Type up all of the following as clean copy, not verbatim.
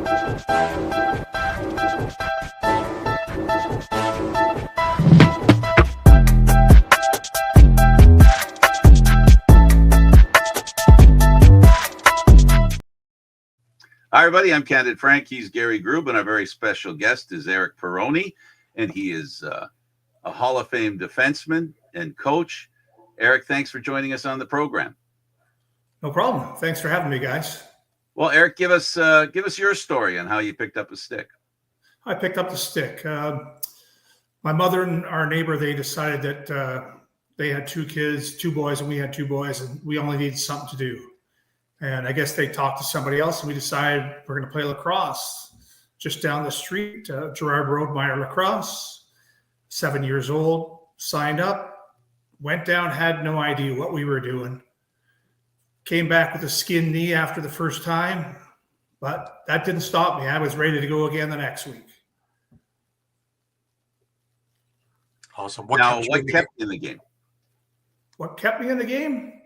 Hi, everybody. I'm Candid Frank. He's Gary Groob, and our very special guest is Eric Perroni, and he is a Hall of Fame defenseman and coach. Eric, thanks for joining us on the program. No problem. Thanks for having me, guys. Well, Eric, give us your story on how you picked up a stick. I picked up the stick. My mother and our neighbor, they decided that they had two kids, two boys, and we had two boys, and we only needed something to do. And I guess they talked to somebody else, and we decided we're going to play lacrosse just down the street, Gerard Road, Meyer Lacrosse. 7 years old, signed up, went down, had no idea what we were doing. Came back with a skinned knee after the first time, but that didn't stop me. I was ready to go again the next week. Awesome. What kept you in the game? What kept me in the game?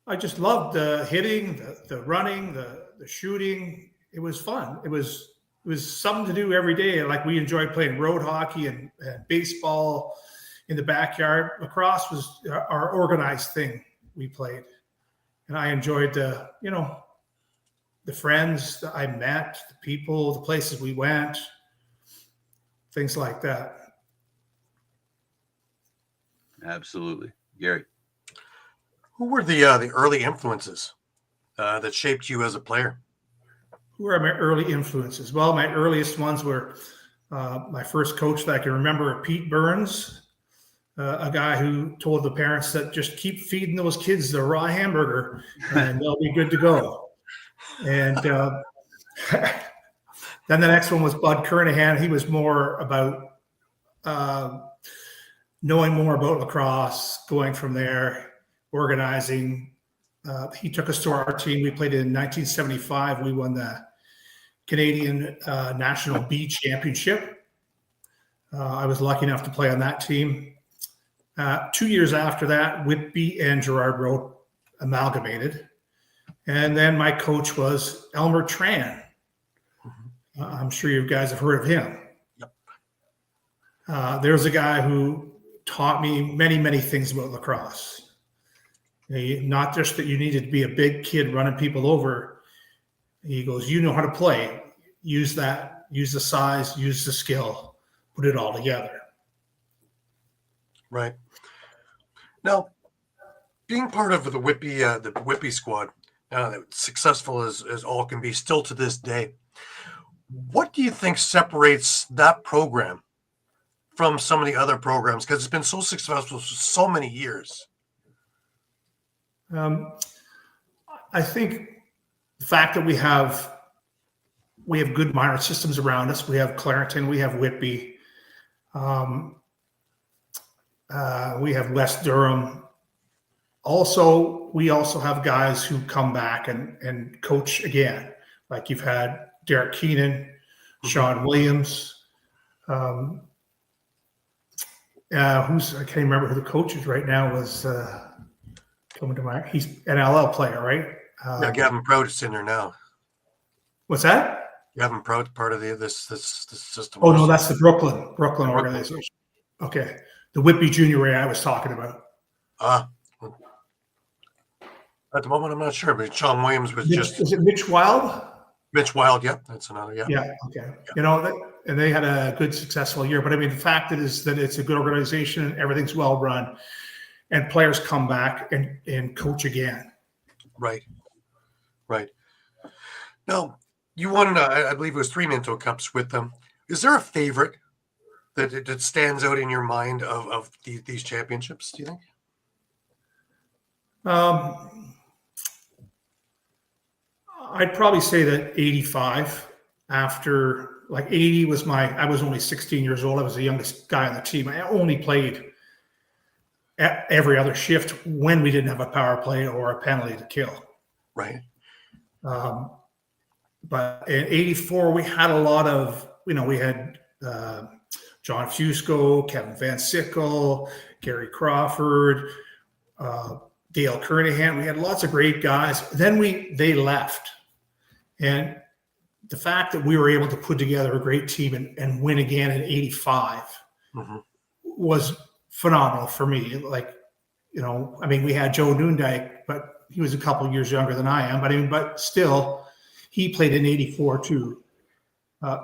I just loved the hitting, the running, the shooting. It was fun. It was something to do every day. Like, we enjoyed playing road hockey and baseball in the backyard. Lacrosse was our organized thing we played. And I enjoyed the friends that I met, the people, the places we went, things like that. Absolutely. Gary. Who were the early influences that shaped you as a player? Who are my early influences? Well, my earliest ones were my first coach that I can remember, Pete Burns, a guy who told the parents that just keep feeding those kids the raw hamburger and they'll be good to go. And then the next one was Bud Kernahan. He was more about knowing more about lacrosse, going from there, organizing. He took us to our team. We played in 1975. We won the Canadian National B Championship. I was lucky enough to play on that team. 2 years after that, Whitby and Gerard Road amalgamated. And then my coach was Elmer Tran. I'm sure you guys have heard of him. Yep. There's a guy who taught me many, many things about lacrosse. Not just that you needed to be a big kid running people over. He goes, you know how to play. Use that. Use the size. Use the skill. Put it all together. Right. Now, being part of the Whitby squad, successful as all can be, still to this day, what do you think separates that program from some of the other programs? Because it's been so successful for so many years. I think the fact that we have good minor systems around us. We have Clarington, we have Whitby, we have West Durham. We also have guys who come back and coach again. Like, you've had Derek Keenan, Sean Williams. I can't remember who the coach is right now. Coming to mind. He's an NLL player, right? Yeah, Gavin Prout is in there now. What's that? Gavin Prout, part of this system. Oh no, that's the Brooklyn organization. Okay, the Whitby Junior Ray I was talking about. At the moment, I'm not sure, but Sean Williams was Is it Mitch Wild? Mitch Wild, yep, that's another. Yeah. Yeah. Okay. Yeah. And they had a good, successful year. But I mean, the fact is that it's a good organization and everything's well run. And players come back and coach again. Right. Now, you won, I believe it was 3 Minto Cups with them. Is there a favorite that stands out in your mind of these championships, do you think? I'd probably say that 85, after, like, 80 was I was only 16 years old. I was the youngest guy on the team. I only played every other shift when we didn't have a power play or a penalty to kill. Right. But in 84, we had a lot of, we had John Fusco, Kevin Van Sickle, Gary Crawford, Dale Kernahan. We had lots of great guys. Then they left. And the fact that we were able to put together a great team and win again in '85 was phenomenal for me. Like, I mean, we had Joe Noondike, but he was a couple of years younger than I am. But still, he played in '84 too.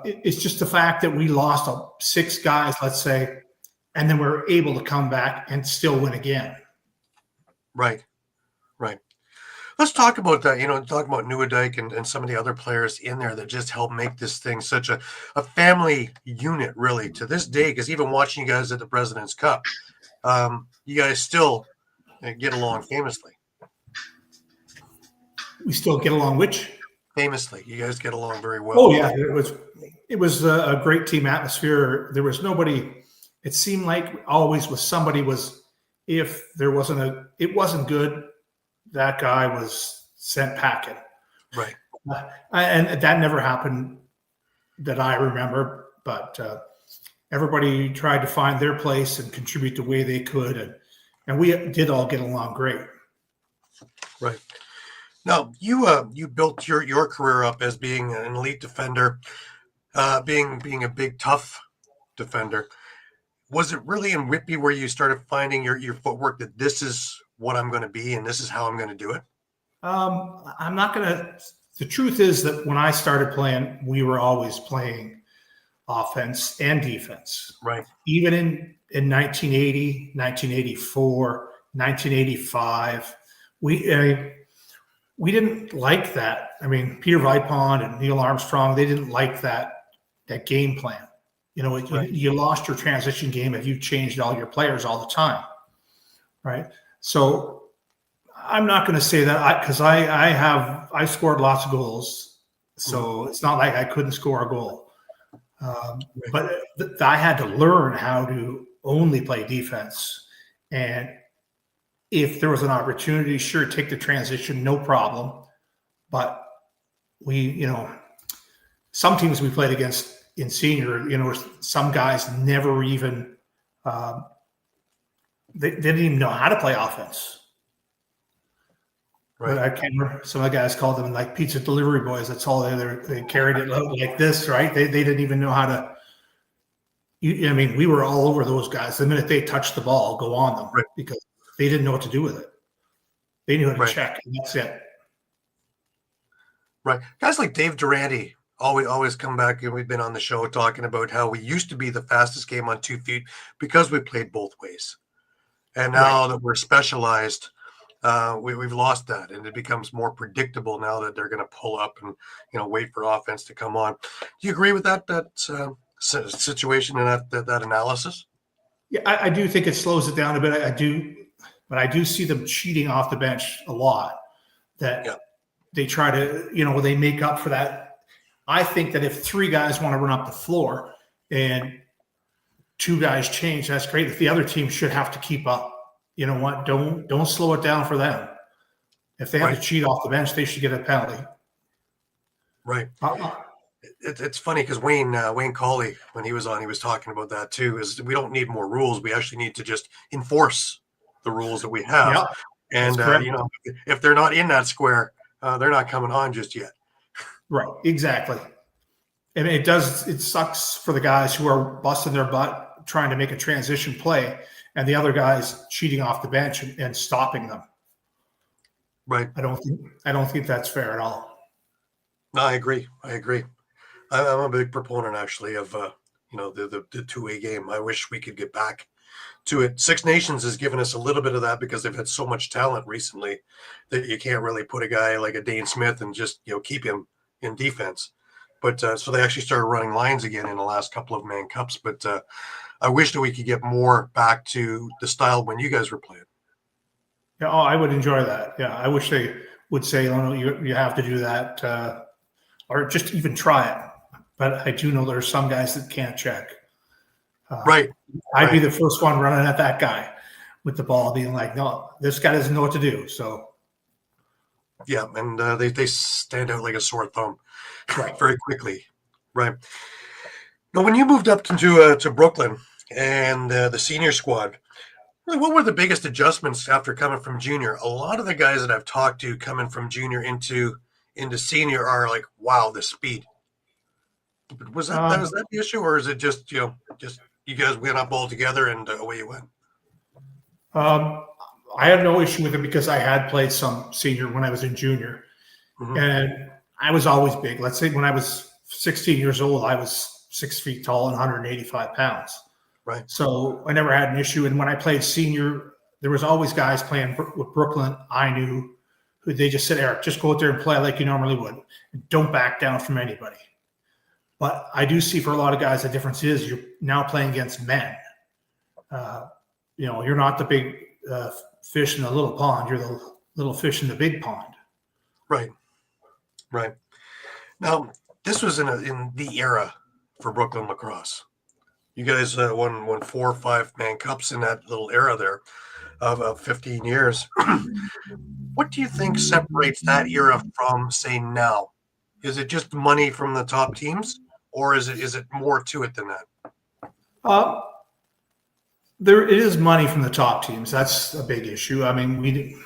It's just the fact that we lost 6 guys, let's say, and then we're able to come back and still win again. Right. Let's talk about that. Talk about Nieuwendyk and some of the other players in there that just help make this thing such a family unit, really, to this day. Because even watching you guys at the President's Cup, you guys still get along famously. We still get along, which? Famously, you guys get along very well. Oh, yeah. It was a great team atmosphere. There was nobody. It seemed like always with somebody if there it wasn't good, that guy was sent packing. Right. And that never happened that I remember, but everybody tried to find their place and contribute the way they could. And we did all get along great. Right. Now, you built your career up as being an elite defender, being a big, tough defender. Was it really in Whitby where you started finding your footwork that this is what I'm going to be and this is how I'm going to do it? I'm not going to. The truth is that when I started playing, we were always playing offense and defense. Right. Even in 1980, 1984, 1985, we didn't like that. I mean, Peter Vipond and Neil Armstrong, they didn't like that game plan. Right. You lost your transition game if you changed all your players all the time, right? So I'm not going to say that because I scored lots of goals, so it's not like I couldn't score a goal. But I had to learn how to only play defense, and if there was an opportunity, sure, take the transition, no problem. But some teams we played against in senior, some guys never even they didn't even know how to play offense. Right. But I can't remember. Some of the guys called them like pizza delivery boys. That's all they carried it like this, right? They didn't even know how to. I mean, we were all over those guys. The minute they touched the ball, go on them, right, because they didn't know what to do with it. They knew how to right, check, and that's it. Right. Guys like Dave Durante always come back, and we've been on the show talking about how we used to be the fastest game on 2 feet because we played both ways. And now that we're specialized, we've lost that, and it becomes more predictable now that they're going to pull up and wait for offense to come on. Do you agree with that situation and that analysis? Yeah, I do think it slows it down a bit. I do, but I do see them cheating off the bench a lot. That they try to, they make up for that. I think that if 3 guys want to run up the floor and 2 guys change, that's great. If the other team should have to keep up. You know what? Don't slow it down for them. If they have to cheat off the bench, they should get a penalty. Right. It's funny because Wayne Cawley, when he was on, he was talking about that too. Is we don't need more rules. We actually need to just enforce the rules that we have. Yeah, and if they're not in that square, they're not coming on just yet. Right. Exactly. And it sucks for the guys who are busting their butt trying to make a transition play, and the other guys cheating off the bench and stopping them. Right. I don't think that's fair at all. No, I agree. I'm a big proponent actually of the two-way game. I wish we could get back to it. Six Nations has given us a little bit of that because they've had so much talent recently that you can't really put a guy like a Dane Smith and just keep him in defense. But so they actually started running lines again in the last couple of Man Cups. But I wish that we could get more back to the style when you guys were playing. Yeah, I would enjoy that. Yeah, I wish they would say, no, you have to do that, or just even try it. But I do know there are some guys that can't check. Right. I'd be the first one running at that guy with the ball, being like, no, this guy doesn't know what to do. So. Yeah, and they stand out like a sore thumb very quickly. Right. Now, when you moved up to Brooklyn and the senior squad, really, what were the biggest adjustments after coming from junior? A lot of the guys that I've talked to coming from junior into senior are like, wow, the speed. Was that the issue, or is it just just you guys went up all together and away you went? I had no issue with it because I had played some senior when I was in junior, and I was always big. Let's say when I was 16 years old, I was 6 feet tall and 185 pounds. Right. So I never had an issue. And when I played senior, there was always guys playing with Brooklyn I knew who they just said, Eric, just go out there and play like you normally would. Don't back down from anybody. But I do see for a lot of guys, the difference is you're now playing against men. You're not the big fish in the little pond. You're the little fish in the big pond. Right. Right. Now, this was in the era for Brooklyn lacrosse. You guys won 4 or 5-man cups in that little era there of 15 years. What do you think separates that era from, say, now? Is it just money from the top teams, or is it more to it than that? There is money from the top teams. That's a big issue. I mean,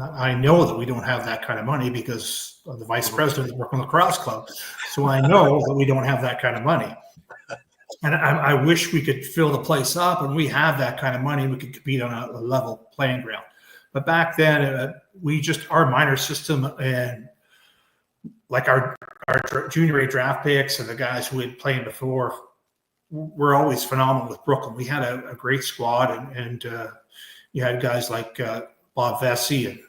I know that we don't have that kind of money because of the vice president of the Brooklyn Lacrosse Club. So I know that we don't have that kind of money. And I wish we could fill the place up and we have that kind of money. We could compete on a level playing ground. But back then, our minor system and like our junior A draft picks and the guys who had played before were always phenomenal with Brooklyn. We had a great squad and you had guys like Bob Vesey and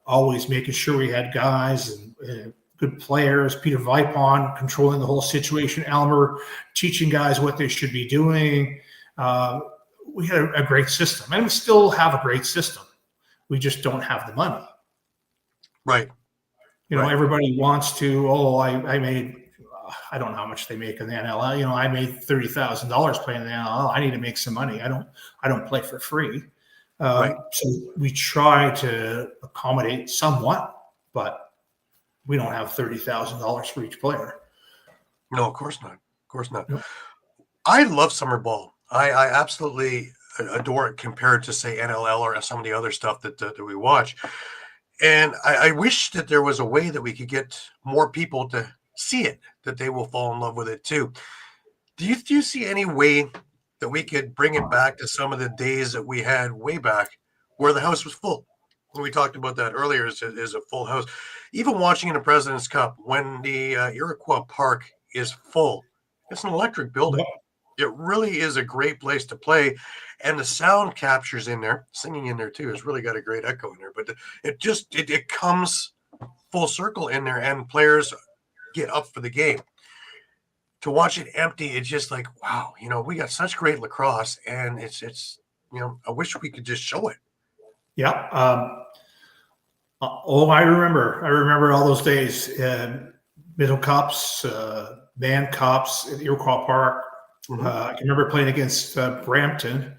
always making sure we had guys and good players, Peter Vipon controlling the whole situation, Elmer teaching guys what they should be doing. We had a great system, and we still have a great system. We just don't have the money. Right. Everybody wants to, I made, I don't know how much they make in the NLL. I made $30,000 playing in the NLL. I need to make some money. I don't play for free. Right. So we try to accommodate somewhat, but we don't have $30,000 for each player. No, of course not. Of course not. Nope. I love summer ball. I absolutely adore it compared to, say, NLL or some of the other stuff that we watch. And I wish that there was a way that we could get more people to see it, that they will fall in love with it too. Do you see any way that we could bring it back to some of the days that we had way back where the house was full? We talked about that earlier, is a full house. Even watching in the President's Cup, when the Iroquois Park is full, it's an electric building. It really is a great place to play. And the sound captures in there, singing in there too, has really got a great echo in there. But it comes full circle in there, and players get up for the game. To watch it empty, it's just like, wow, we got such great lacrosse, and it's I wish we could just show it. Yeah. I remember all those days, middle cups, band cups at Iroquois Park. I can remember playing against Brampton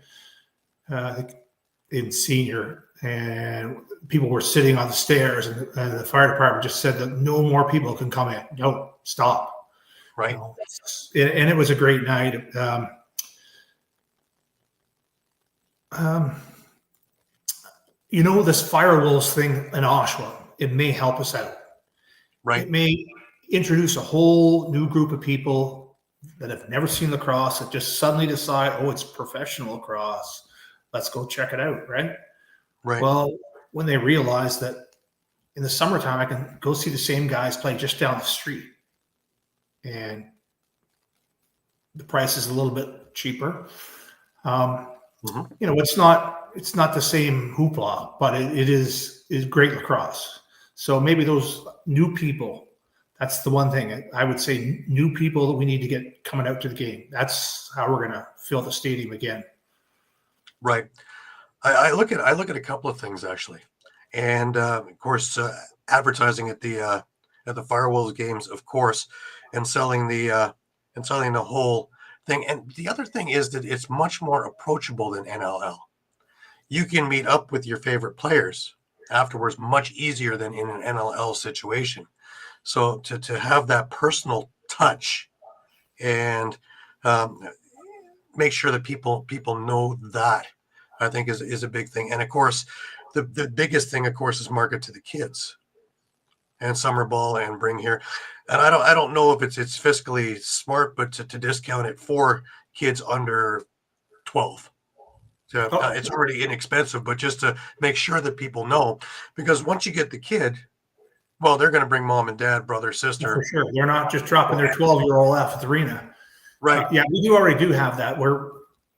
in senior, and people were sitting on the stairs, and the fire department just said that no more people can come in. No, stop. Right. And it was a great night. This Firewolves thing in Oshawa, it may help us out. Right. It may introduce a whole new group of people that have never seen lacrosse that just suddenly decide, it's professional lacrosse. Let's go check it out, right? Right. Well, when they realize that in the summertime, I can go see the same guys play just down the street. And the price is a little bit cheaper. It's not the same hoopla, but it is great lacrosse. So maybe those new people, that's the one thing I would say, new people that we need to get coming out to the game. That's how we're going to fill the stadium again. Right. I look at a couple of things actually, and of course advertising at the Firewolves games, of course, and selling the whole thing. And the other thing is that it's much more approachable than NLL. You can meet up with your favorite players afterwards much easier than in an NLL situation. So to have that personal touch and make sure that people know that, I think is a big thing. And of course, the biggest thing, of course, is market to the kids. and summer ball and bring here. And I don't know if it's fiscally smart, but to discount it for kids under 12. So, it's already inexpensive, but just to make sure that people know, because once you get the kid, well, they're going to bring mom and dad, brother, sister. For sure. They're not just dropping their 12-year-old off at the arena. Right. Yeah, we already do have that where,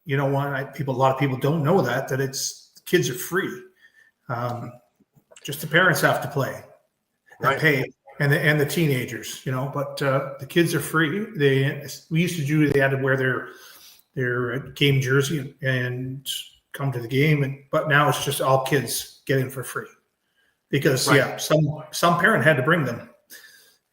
you know what, a lot of people don't know that kids are free. Just the parents have to play and pay, and the teenagers, you know, but the kids are free. We used to do, they had to wear their game jersey and come to the game, but now it's just all kids get in for free. Because some parent had to bring them,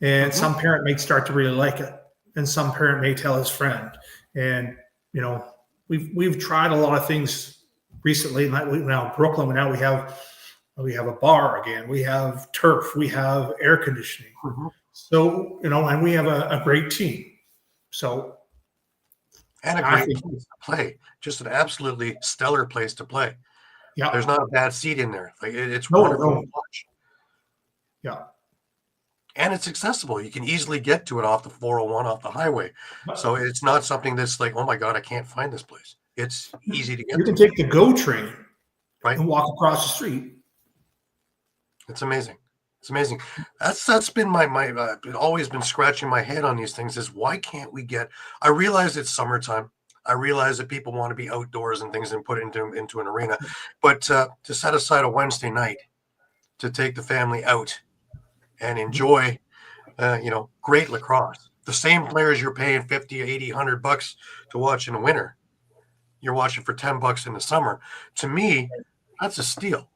and some parent may start to really like it, and some parent may tell his friend. And you know, we've tried a lot of things recently. Now Brooklyn, now we have a bar again. We have turf. We have air conditioning. So you know, and we have a great team. So and a great place to play. Just an absolutely stellar place to play. Yeah, there's not a bad seat in there. Like it's wonderful to watch. Yeah, and it's accessible. You can easily get to it off the 401, off the highway. So it's not something that's like, oh my God, I can't find this place. It's easy to get. You can take the GO train, right, and walk across the street. It's amazing. It's amazing. That's been my always been scratching my head on these things. Is why can't we get? I realize it's summertime. I realize that people want to be outdoors and things and put it into an arena, but to set aside a Wednesday night to take the family out and enjoy, great lacrosse. The same players you're paying 50, 80, $100 to watch in the winter, you're watching for $10 in the summer. To me, that's a steal.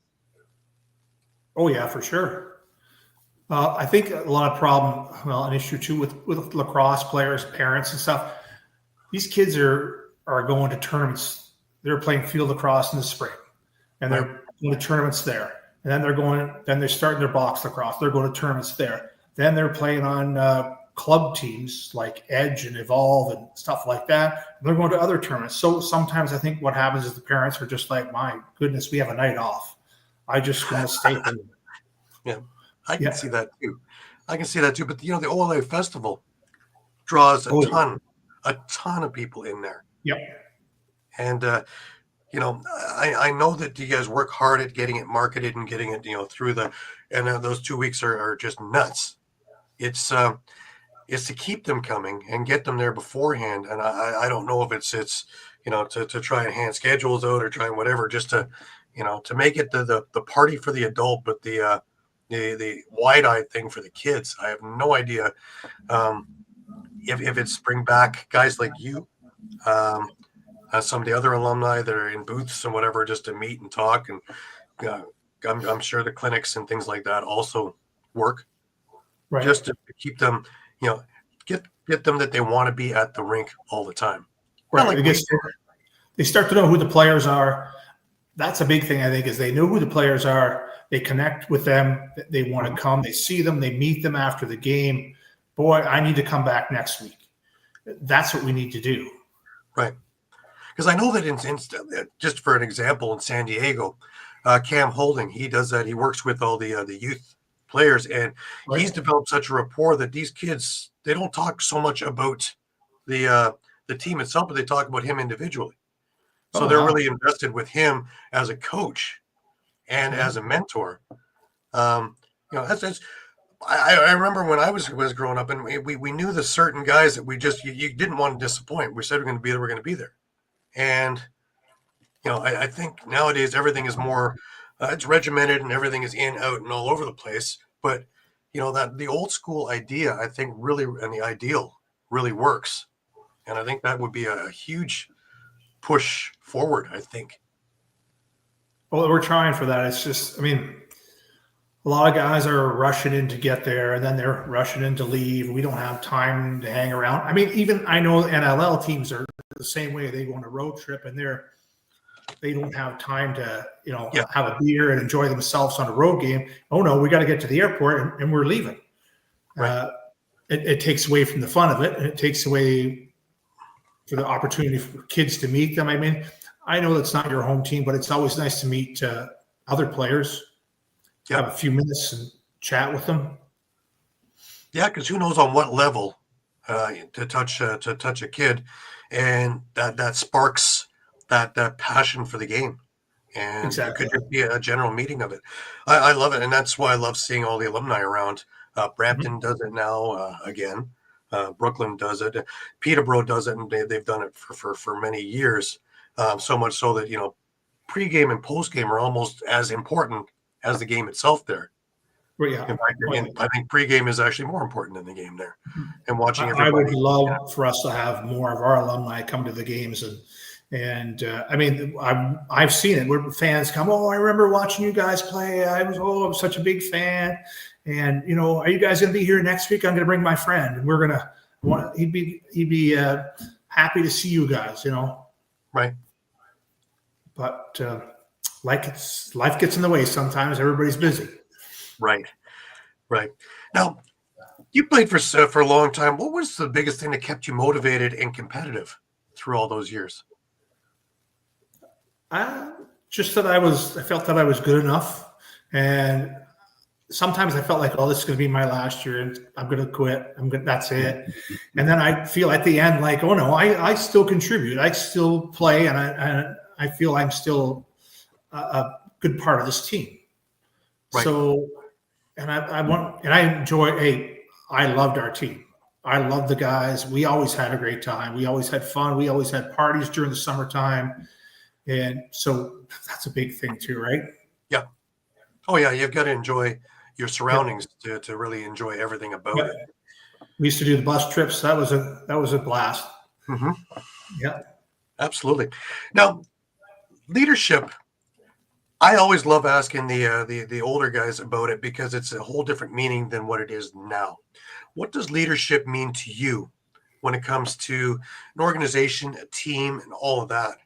Oh yeah, for sure. I think a lot of an issue too with lacrosse players, parents and stuff. These kids are going to tournaments. They're playing field lacrosse in the spring, and they're going to tournaments there. And then they're starting their box lacrosse. They're going to tournaments there. Then they're playing on club teams like Edge and Evolve and stuff like that. They're going to other tournaments. So sometimes I think what happens is the parents are just like, my goodness, we have a night off. I just want to stay home. Yeah, I can see that too. But the OLA Festival draws a ton of people in there. Yep. And I know that you guys work hard at getting it marketed and getting it through those 2 weeks are just nuts. It's to keep them coming and get them there beforehand. And I don't know if it's to try and hand schedules out or try and whatever, just to make it the party for the adult, but the wide-eyed thing for the kids. I have no idea if it's bring back guys like you, some of the other alumni that are in booths and whatever, just to meet and talk. And I'm sure the clinics and things like that also work, just to keep them, get them that they want to be at the rink all the time. Right. They start to know who the players are. That's a big thing, I think, is they know who the players are. They connect with them. They want to come. They see them. They meet them after the game. Boy, I need to come back next week. That's what we need to do. Right. Because I know that just for an example, in San Diego, Cam Holding, he does that. He works with all the youth players, and he's developed such a rapport that these kids, they don't talk so much about the team itself, but they talk about him individually. So they're really invested with him as a coach and as a mentor. That's I remember when I was growing up, and we knew the certain guys that we just you didn't want to disappoint. We said we're going to be there, we're going to be there. And I think nowadays everything is more it's regimented and everything is in, out, and all over the place. But that the old school idea, I think, really, and the ideal really works. And I think that would be a huge push forward, I think. Well, we're trying for that. It's just, a lot of guys are rushing in to get there, and then they're rushing in to leave. We don't have time to hang around. I know NLL teams are the same way. They go on a road trip, and they don't have time to, have a beer and enjoy themselves on a road game. Oh no, we got to get to the airport, and we're leaving. Right. It takes away from the fun of it, and it takes away for the opportunity for kids to meet them. I know that's not your home team, but it's always nice to meet other players, have a few minutes and chat with them. Yeah, because who knows on what level to touch a kid, and that sparks that passion for the game, and it Exactly. could just be a general meeting of it. I love it, and that's why I love seeing all the alumni around. Brampton does it now again. Brooklyn does it. Peterborough does it, and they've done it for many years. So much so that pregame and postgame are almost as important as the game itself there. Well, yeah. In fact, I think pregame is actually more important than the game there, and watching I would everybody. love for us to have more of our alumni come to the games, and I mean, I've seen it where fans come. Oh, I remember watching you guys play. I'm such a big fan, and are you guys going to be here next week? I'm going to bring my friend, and we're going to. He'd be happy to see you guys. Right. But life gets in the way sometimes. Everybody's busy. Right. Now, you played for a long time. What was the biggest thing that kept you motivated and competitive through all those years? Just that I felt that I was good enough, and sometimes I felt like, oh, this is going to be my last year, and I'm going to quit. That's it. And then I feel at the end like, oh no, I still contribute. I still play, and I feel I'm still a good part of this team. Right. So, and I enjoy. Hey, I loved our team. I loved the guys. We always had a great time. We always had fun. We always had parties during the summertime. And so that's a big thing too, right? Yeah. Oh yeah, you've got to enjoy your surroundings to really enjoy everything about it. We used to do the bus trips. That was a blast. Mm-hmm. Yeah. Absolutely. Now, leadership. I always love asking the older guys about it because it's a whole different meaning than what it is now. What does leadership mean to you when it comes to an organization, a team, and all of that?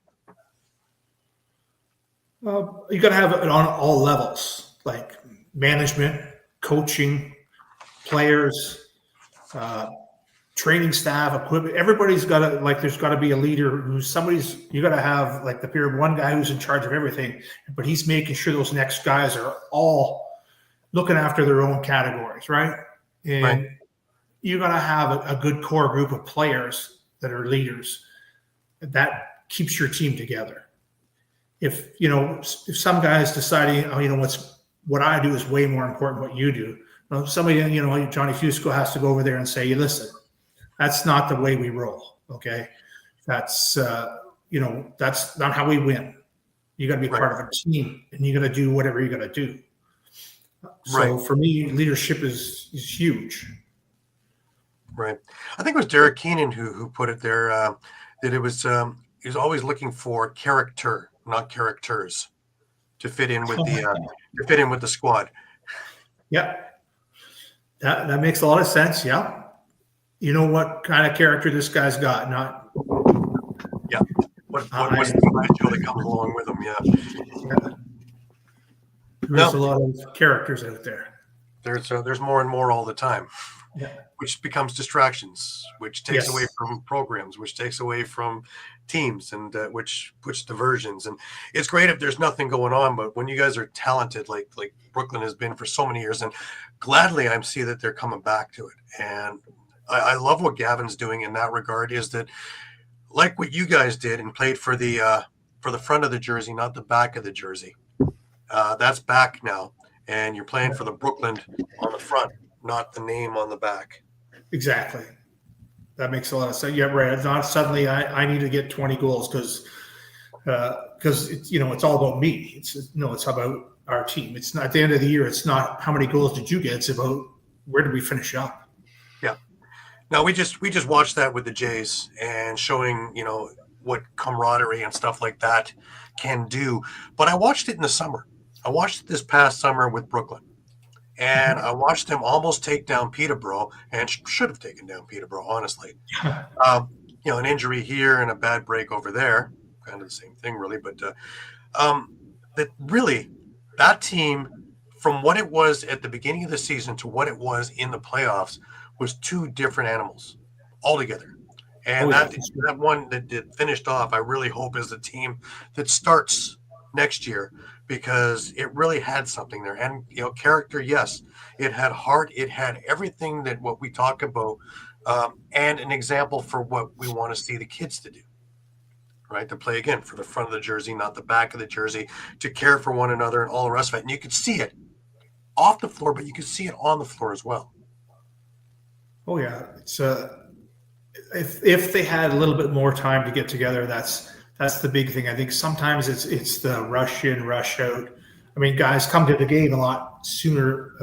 You got to have it on all levels, like management, coaching, players, training staff, equipment. Everybody's got to, like, there's got to be a leader you got to have, like, the period one guy who's in charge of everything, but he's making sure those next guys are all looking after their own categories, right? And you got to have a good core group of players that are leaders. That keeps your team together. If some guys deciding, what I do is way more important than what you do. Well, somebody, Johnny Fusco has to go over there and say, listen, that's not the way we roll. Okay. That's not how we win. You got to be part of a team, and you got to do whatever you got to do. So for me, leadership is huge. Right. I think it was Derek Keenan who put it there, that it was, he was always looking for character, not characters, to fit in with the squad. Yeah. That makes a lot of sense. Yeah. You know what kind of character this guy's got, not. Yeah. What's the show that comes along with him? Yeah. There's a lot of characters out there. There's more and more all the time. Yeah. Which becomes distractions, which takes away from programs, which takes away from teams, and which puts diversions. And it's great if there's nothing going on, but when you guys are talented, like Brooklyn has been for so many years, and gladly I see that they're coming back to it. And I love what Gavin's doing in that regard, is that, like what you guys did and played for the front of the jersey, not the back of the jersey. That's back now, and you're playing for the Brooklyn on the front, not the name on the back. Exactly. That makes a lot of sense. Yeah, right. It's not suddenly I need to get 20 goals because it's all about me. It's about our team. It's not, at the end of the year, it's not how many goals did you get. It's about where did we finish up. Yeah. Now we just watched that with the Jays, and showing what camaraderie and stuff like that can do. But I watched it in the summer. I watched it this past summer with Brooklyn. And I watched them almost take down Peterborough, and should have taken down Peterborough, honestly. An injury here and a bad break over there, kind of the same thing, really. But that team, from what it was at the beginning of the season to what it was in the playoffs, was two different animals altogether. And that one that finished off, I really hope is the team that starts next year, because it really had something there. And, character, yes, it had heart, it had everything that what we talk about, and an example for what we want to see the kids to do, right? To play again for the front of the jersey, not the back of the jersey, to care for one another and all the rest of it. And you could see it off the floor, but you could see it on the floor as well. Oh yeah, it's if they had a little bit more time to get together, that's the big thing. I think sometimes it's the rush in, rush out. I mean, guys come to the game a lot sooner,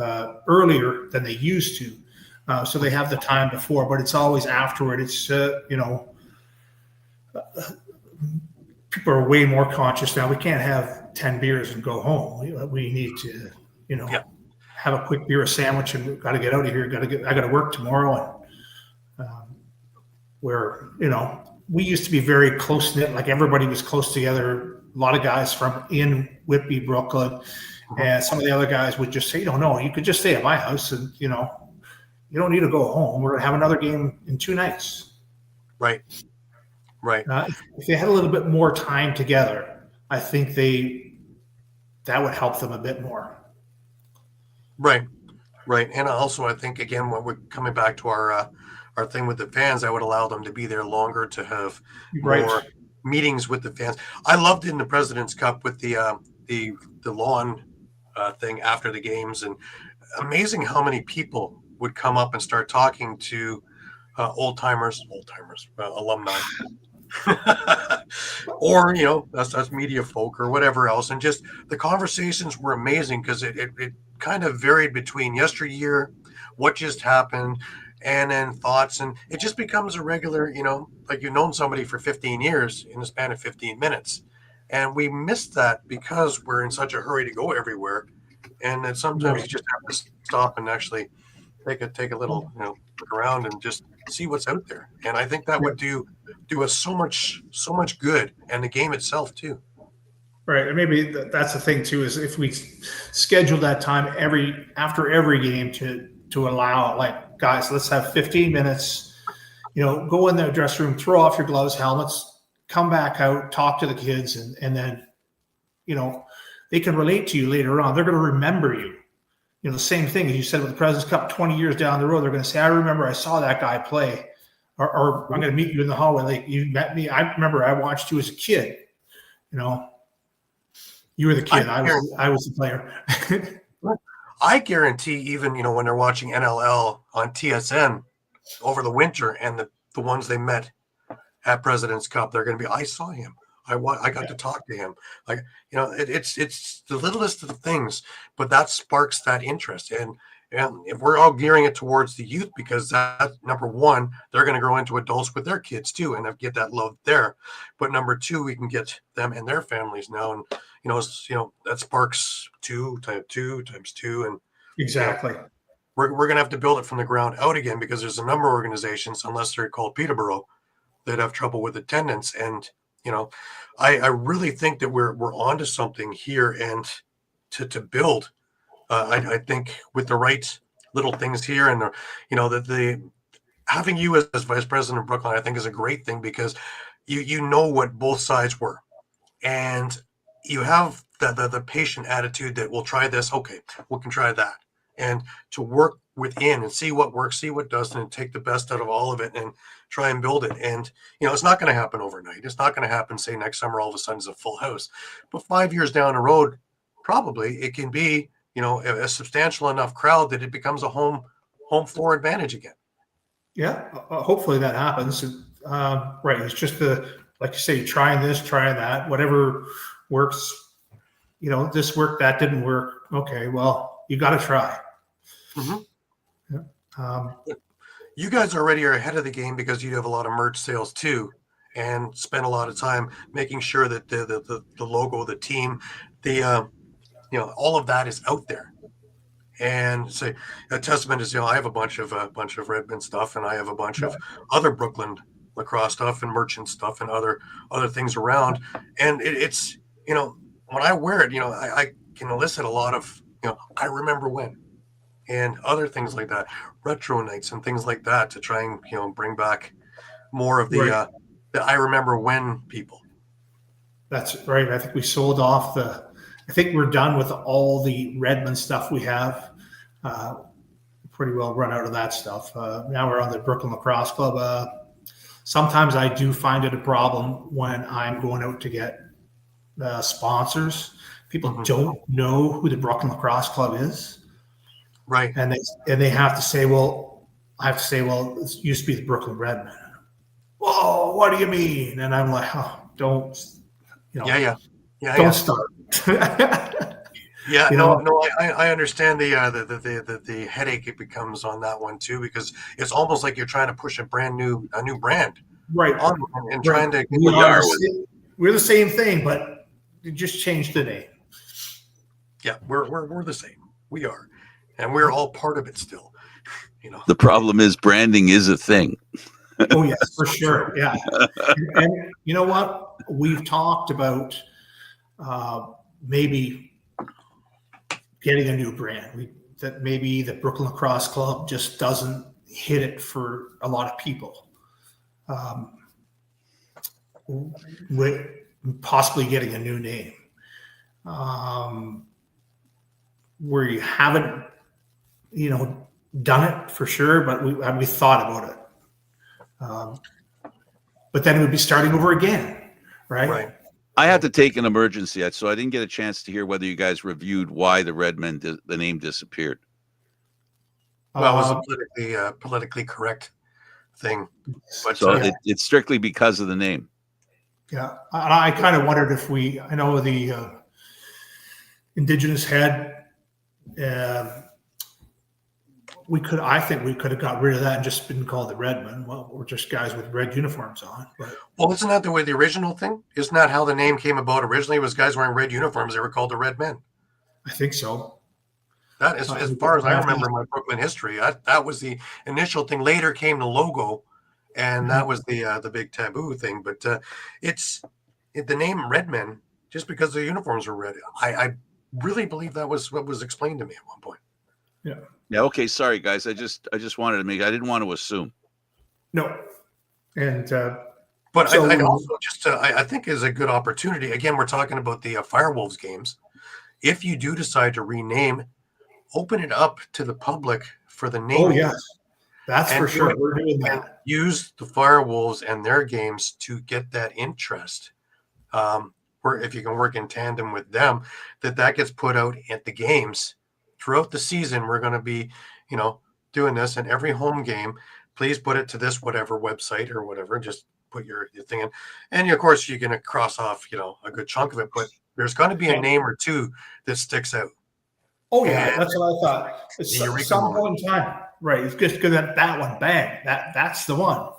earlier than they used to, so they have the time before. But it's always afterward. It's people are way more conscious now. We can't have 10 beers and go home. We need to, Yeah. have a quick beer, a sandwich, and got to get out of here. I got to work tomorrow. And where, we used to be very close knit, like everybody was close together. A lot of guys from in Whitby, Brooklyn, and some of the other guys would just say, no, you could just stay at my house and, you don't need to go home. We're going to have another game in 2 nights. Right. If they had a little bit more time together, I think that would help them a bit more. Right. And also, I think, again, when we're coming back to our thing with the fans, I would allow them to be there longer, to have more meetings with the fans. I loved in the President's Cup with the lawn thing after the games, and amazing how many people would come up and start talking to old-timers, alumni, or, us media folk or whatever else. And just the conversations were amazing because it kind of varied between yesteryear, what just happened, and then thoughts. And it just becomes a regular, like you've known somebody for 15 years in the span of 15 minutes. And we miss that because we're in such a hurry to go everywhere. And then sometimes you just have to stop and actually take a little, look around and just see what's out there. And I think that would do us so much good, and the game itself too. Right, and maybe that's the thing too, is if we schedule that time after every game to allow, like, guys, let's have 15 minutes. Go in the dressing room, throw off your gloves, helmets, come back out, talk to the kids, and then, they can relate to you later on. They're going to remember you. The same thing as you said with the President's Cup 20 years down the road. They're going to say, I remember I saw that guy play, or I'm going to meet you in the hallway. Like, you met me. I remember I watched you as a kid. You were the kid. I was the player. I guarantee, even, when they're watching NLL on TSN over the winter, and the ones they met at President's Cup, they're going to be, I saw him. I got to talk to him. Like, it's the littlest of the things, but that sparks that interest. And if we're all gearing it towards the youth, because that, number one, they're going to grow into adults with their kids too, and get that love there. But number two, we can get them and their families now. And, that sparks 2 times 2 times 2. And exactly. We're going to have to build it from the ground out again, because there's a number of organizations, unless they're called Peterborough, that have trouble with attendance. And, I really think that we're onto something here, and to build, I think with the right little things here, and the having you as vice president of Brooklyn, I think is a great thing, because you know what both sides were, and you have the patient attitude that we'll try this, okay, we can try that, and to work within and see what works, see what doesn't, and take the best out of all of it and try and build it. And, it's not going to happen overnight. It's not going to happen, say, next summer, all of a sudden it's a full house. But 5 years down the road, probably it can be, a substantial enough crowd that it becomes a home floor advantage again. Yeah, hopefully that happens. Right. It's just like you say, trying this, trying that, whatever works. This worked, that didn't work. Okay, well, you got to try. Mm-hmm. Yeah. You guys already are ahead of the game, because you have a lot of merch sales too, and spend a lot of time making sure that the logo, the team, all of that is out there. And say a testament is, I have a bunch of Redmond stuff, and I have a bunch of other Brooklyn lacrosse stuff and merchant stuff and other things around. And it's when I wear it, I can elicit a lot of I remember when, and other things like that, retro nights and things like that, to try and bring back more of the I remember when people. That's right. I think we sold off I think we're done with all the Redmond stuff we have. Pretty well run out of that stuff. Now we're on the Brooklyn Lacrosse Club. Sometimes I do find it a problem when I'm going out to get sponsors. People don't know who the Brooklyn Lacrosse Club is, Right. and they have to say, well, it used to be the Brooklyn Redmen. Whoa, what do you mean? And I'm like, oh, don't, don't start. Yeah, I understand the headache it becomes on that one too, because it's almost like you're trying to push a new brand, right? On and trying to. We're the same thing, but you just changed the name. Yeah, we're the same. We are, and we're all part of it still. The problem is branding is a thing. Oh yes, for sure. Yeah, and you know what? We've talked about maybe getting a new brand. That maybe the Brooklyn Lacrosse Club just doesn't hit it for a lot of people. With possibly getting a new name. Where you haven't, done it for sure, but we thought about it. But then it would be starting over again, right? Right. I had to take an emergency, so I didn't get a chance to hear whether you guys reviewed why the Redmen, the name disappeared. Well, it was a politically correct thing. But so it's strictly because of the name. Yeah. I kind of wondered if I know the Indigenous head, I think we could have got rid of that and just been called the Redmen. Well, we're just guys with red uniforms on. Well, isn't that the way the original thing? Isn't that how the name came about originally? It was guys wearing red uniforms. They were called the Red Men. I think so. That is, as far as I remember my Brooklyn history, that was the initial thing. Later came the logo, and that was the big taboo thing. But the name Redmen, just because the uniforms were red. I really believe that was what was explained to me at one point. Yeah. Yeah. Okay. Sorry, guys. I just wanted to I didn't want to assume. No. And but so, I also I think is a good opportunity. Again, we're talking about the Firewolves games. If you do decide to rename, open it up to the public for the name. Oh yes, that's for sure. We're doing that. Use the Firewolves and their games to get that interest. Where if you can work in tandem with them, that gets put out at the games throughout the season. We're going to be, doing this, and every home game, please put it to this whatever website or whatever. Just put your thing in, and of course you're going to cross off, a good chunk of it. But there's going to be a name or two that sticks out. Oh yeah, that's what I thought. At some point in time, right? It's just because that one, bang, that's the one,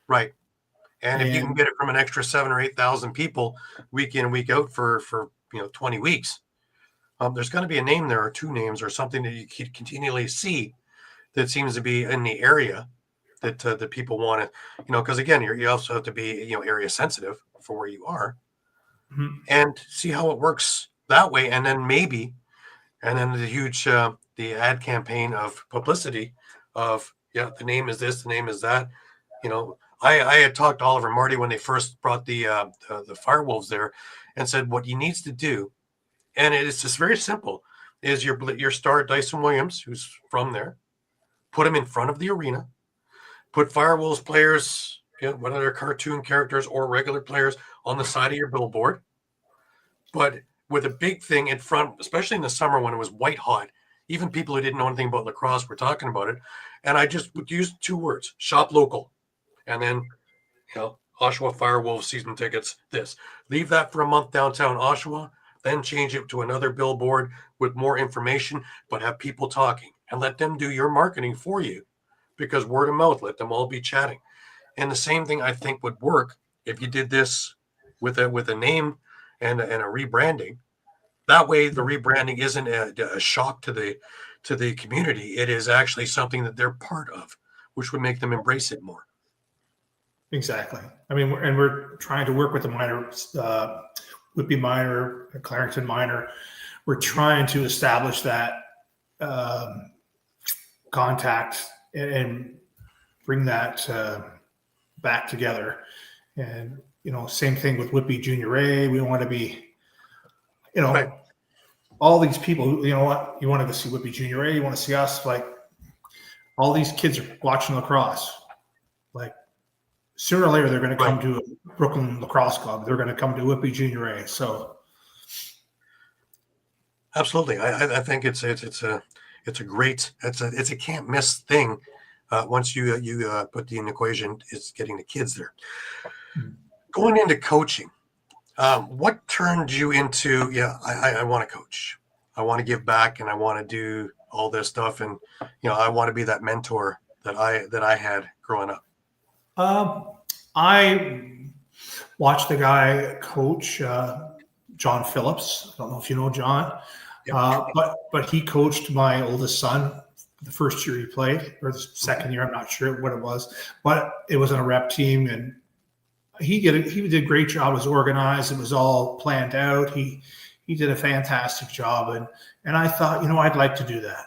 right? And if you can get it from an extra 7,000 or 8,000 people week in and week out for 20 weeks, there's going to be a name there or two names or something that you continually see that seems to be in the area that people want to, because again, you also have to be area sensitive for where you are, and see how it works that way, and then the huge the ad campaign of publicity of the name is this, the name is that, I had talked to Oliver Marty when they first brought the Firewolves there, and said what he needs to do, and it's just very simple, is your star Dyson Williams, who's from there, put him in front of the arena, put Firewolves players, whether they're cartoon characters or regular players, on the side of your billboard, but with a big thing in front, especially in the summer when it was white hot. Even people who didn't know anything about lacrosse were talking about it, and I just would use two words: shop local. And then, Oshawa Firewolves season tickets, this. Leave that for a month downtown Oshawa, then change it to another billboard with more information, but have people talking and let them do your marketing for you, because word of mouth, let them all be chatting. And the same thing I think would work if you did this with a name and a rebranding. That way the rebranding isn't a shock to the community. It is actually something that they're part of, which would make them embrace it more. Exactly. I mean, we're trying to work with the minor, Whitby Minor, Clarington Minor. We're trying to establish that contact and bring that back together. And same thing with Whitby Junior A. We want to be, right. all these people, you know what, you want to go see Whippy Junior A, you want to see us, like all these kids are watching lacrosse. Like sooner or later, they're going to come to a Brooklyn Lacrosse Club. They're going to come to Whippy Junior A. So, Absolutely, I think it's a great it's a can't miss thing. Once you put in the equation, it's getting the kids there. Going into coaching, what turned you into? Yeah, I want to coach. I want to give back, and I want to do all this stuff, and I want to be that mentor that I had growing up. I watched the guy coach, John Phillips. I don't know if you know John, but he coached my oldest son the first year he played, or the second year. I'm not sure what it was, but it was on a rep team, and he did a great job. It was organized. It was all planned out. He did a fantastic job, and I thought, I'd like to do that.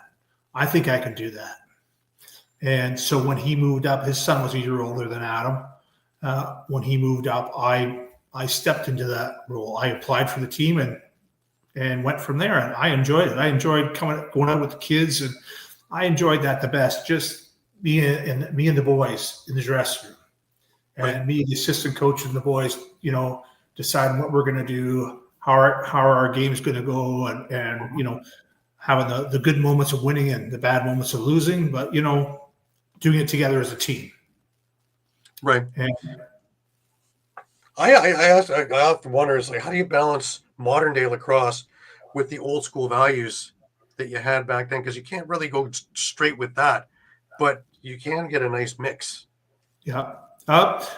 I think I can do that. And so when he moved up, his son was a year older than Adam. When he moved up, I stepped into that role. I applied for the team and went from there. And I enjoyed it. I enjoyed going out with the kids, and I enjoyed that the best. Just me and the boys in the dressing room, and me, the assistant coach, and the boys, deciding what we're going to do, how our game's going to go, and having the good moments of winning and the bad moments of losing, but doing it together as a team. Right. And I often wonder, is like, how do you balance modern day lacrosse with the old school values that you had back then? Because you can't really go straight with that, but you can get a nice mix. Yeah. Well,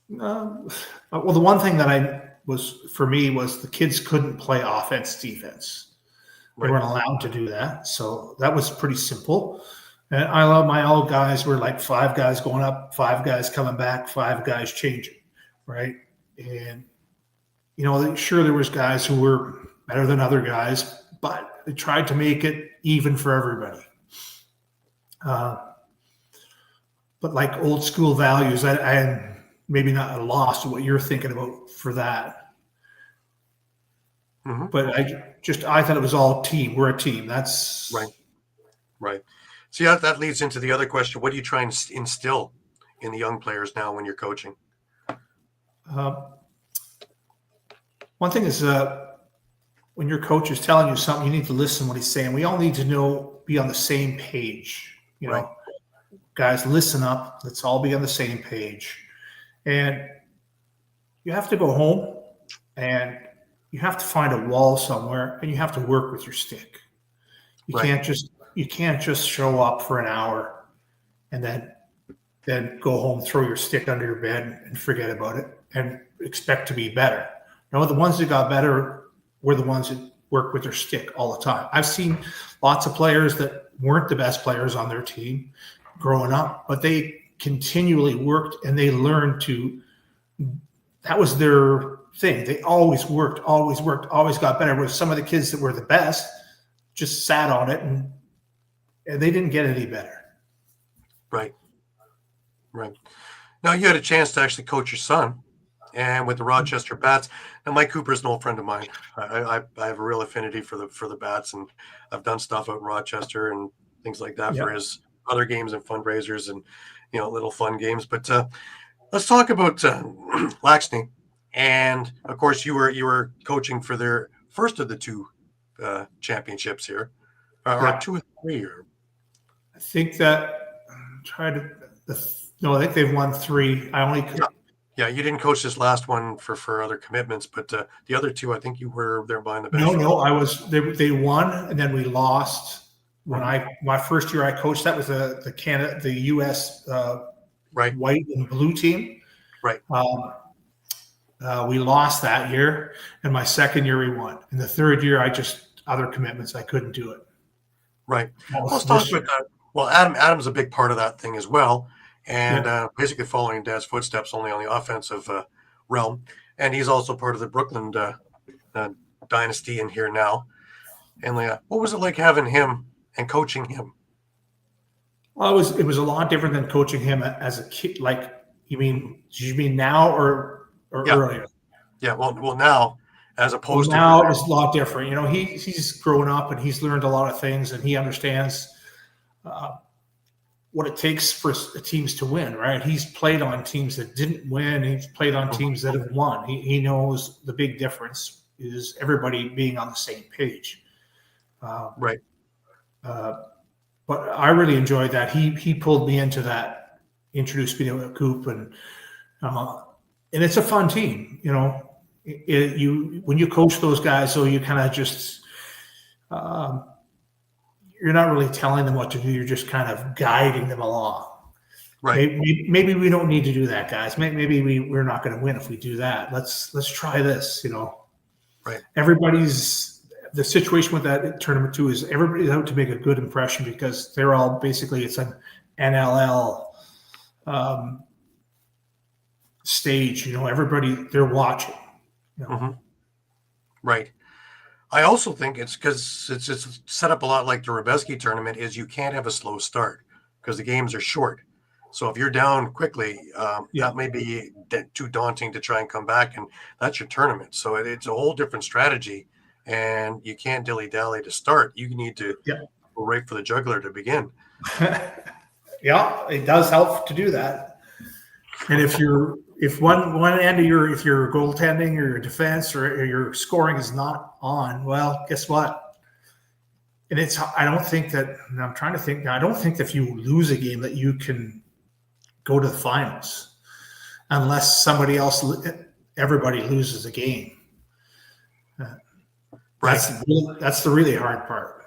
the one thing that for me was the kids couldn't play offense, defense. They weren't allowed to do that. So that was pretty simple. And I love my old guys were like 5 guys going up, 5 guys coming back, 5 guys changing, right? And, sure, there was guys who were better than other guys, but they tried to make it even for everybody. But like old school values, I maybe not lost what you're thinking about for that. Mm-hmm. But I thought it was all team. We're a team. That's right. See, that leads into the other question. What do you try and instill in the young players now when you're coaching? One thing is when your coach is telling you something, you need to listen to what he's saying. We all need to be on the same page. Guys, listen up. Let's all be on the same page. And you have to go home and you have to find a wall somewhere, and you have to work with your stick. You can't just show up for an hour and then go home, throw your stick under your bed and forget about it and expect to be better. The ones that got better were the ones that work with their stick all the time. I've seen lots of players that weren't the best players on their team growing up, but they continually worked and they learned that was their thing. They always worked, always got better. Where some of the kids that were the best just sat on it and they didn't get any better. Right. Now you had a chance to actually coach your son, and with the Rochester Bats. Now Mike Cooper's an old friend of mine. I have a real affinity for the Bats, and I've done stuff out in Rochester and things like that for his other games and fundraisers and little fun games. But let's talk about Laxney. And of course, you were coaching for their first of the 2 championships here, or 2 or 3. I think that I think they've won 3. I only. Yeah, you didn't coach this last one for other commitments, but the other 2, I think you were there behind the bench. No, I was. They won, and then we lost. When my first year I coached, that was the U.S. White and blue team. Right. We lost that year, and my second year we won. In the third year, other commitments, I couldn't do it. Right. Let's talk about that. Well, Adam's a big part of that thing as well, and basically following Dad's footsteps only on the offensive realm. And he's also part of the Brooklyn dynasty in here now. And what was it like having him and coaching him? Well, it was a lot different than coaching him as a kid. Like, did you mean now or earlier? Yeah. Well, now as Well, opposed to now it's a lot different. He's grown up and he's learned a lot of things, and he understands uh, what it takes for teams to win, right? He's played on teams that didn't win. He's played on teams that have won. He knows the big difference is everybody being on the same page. right. But I really enjoyed that. He pulled me into that, introduced me to Coop, and it's a fun team. When you coach those guys, so you kind of just you're not really telling them what to do. You're just kind of guiding them along. Right. Maybe we don't need to do that, guys. Maybe we're not going to win if we do that. Let's try this. Right. The situation with that tournament too is everybody's out to make a good impression because they're all basically, it's an NLL stage. Everybody, they're watching. Right. I also think it's because it's set up a lot like the Rebesky tournament. Is you can't have a slow start because the games are short. So if you're down quickly, that may be too daunting to try and come back, and that's your tournament. So it's a whole different strategy, and you can't dilly-dally to start. You need to go right for the jugular to begin. Yeah, it does help to do that. And if one end of if your goaltending or your defense or your scoring is not on, well, guess what? And I don't think that if you lose a game that you can go to the finals unless everybody loses a game. That's the really hard part.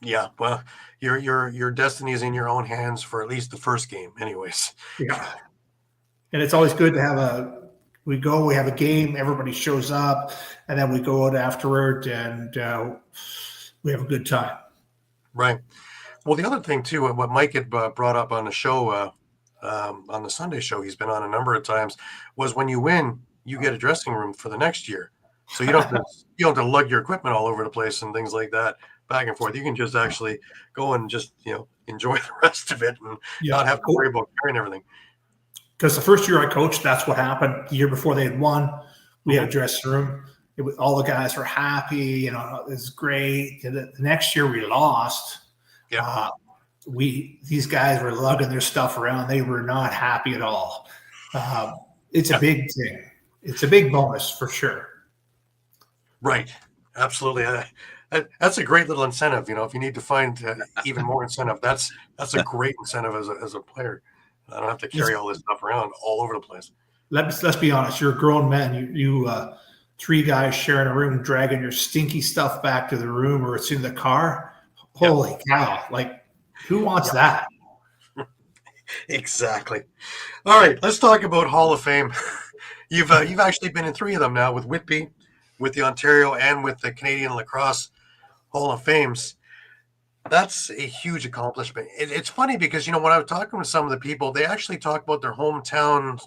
Yeah, well, your destiny is in your own hands for at least the first game, anyways. Yeah, and it's always good to have we have a game, everybody shows up, and then we go out afterward and we have a good time. Right. Well, the other thing too, what Mike had brought up on the show, on the Sunday show, he's been on a number of times, was when you win, you get a dressing room for the next year. So you don't have to lug your equipment all over the place and things like that back and forth. You can just actually go and just enjoy the rest of it and not have to worry about carrying everything. Because the first year I coached, that's what happened. The year before they had won, we had a dressing room. All the guys were happy. It was great. And the next year we lost. Yeah. These guys were lugging their stuff around. They were not happy at all. It's a big thing. It's a big bonus for sure. Right. Absolutely. That's a great little incentive. If you need to find even more incentive, that's a great incentive as a player. I don't have to carry all this stuff around all over the place. Let's be honest. You're a grown man. You three guys sharing a room, dragging your stinky stuff back to the room, or it's in the car. Holy cow! Like, who wants that? Exactly. All right, let's talk about Hall of Fame. You've actually been in 3 of them now, with Whitby, with the Ontario, and with the Canadian Lacrosse Hall of Fames. That's a huge accomplishment. It's funny because when I was talking with some of the people, they actually talk about their hometown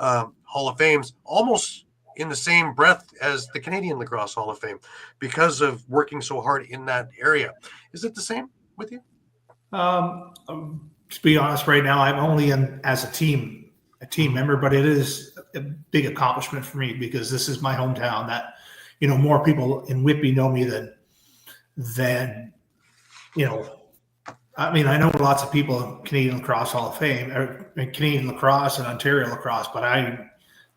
Hall of Fames almost in the same breath as the Canadian Lacrosse Hall of Fame because of working so hard in that area. Is it the same with you? To be honest, right now I'm only in as a team member, but it is a big accomplishment for me because this is my hometown. That more people in Whitby know me than I mean, I know lots of people in Canadian Lacrosse Hall of Fame, or Canadian Lacrosse and Ontario Lacrosse, but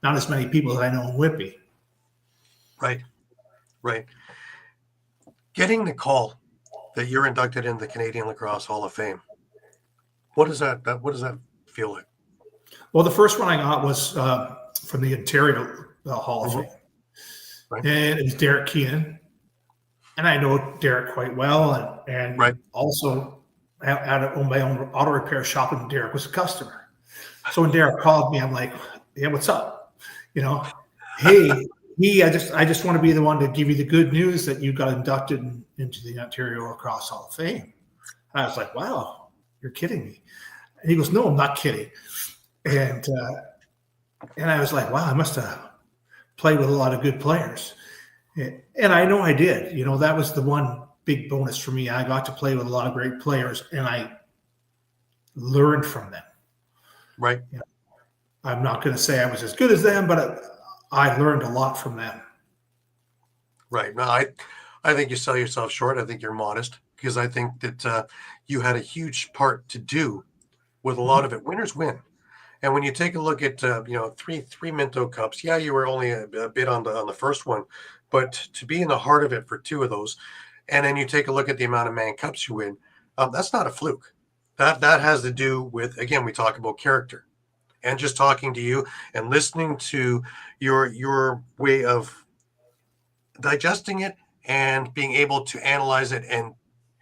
not as many people as I know in Whitby. Right. Getting the call that you're inducted in the Canadian Lacrosse Hall of Fame, what does that feel like? Well, the first one I got was from the Ontario Hall of Fame, right. And it was Derek Keenan, and I know Derek quite well, and also I had owned my own auto repair shop, and Derek was a customer. So when Derek called me, I'm like, "Yeah, what's up?" Hey, I just want to be the one to give you the good news that you got inducted into the Ontario Lacrosse Hall of Fame. And I was like, "Wow, you're kidding me." And he goes, "No, I'm not kidding." And I was like, "Wow, I must have played with a lot of good players." And I know I did. That was the one big bonus for me. I got to play with a lot of great players, and I learned from them. Right. I'm not going to say I was as good as them, but I learned a lot from them. Right. No, I think you sell yourself short. I think you're modest because I think that you had a huge part to do with a lot of it. Winners win. And when you take a look at three Minto Cups, yeah, you were only a bit on the first one, but to be in the heart of it for two of those, and then you take a look at the amount of Man Cups you win, that's not a fluke. That has to do with, again, we talk about character, and just talking to you and listening to your way of digesting it and being able to analyze it and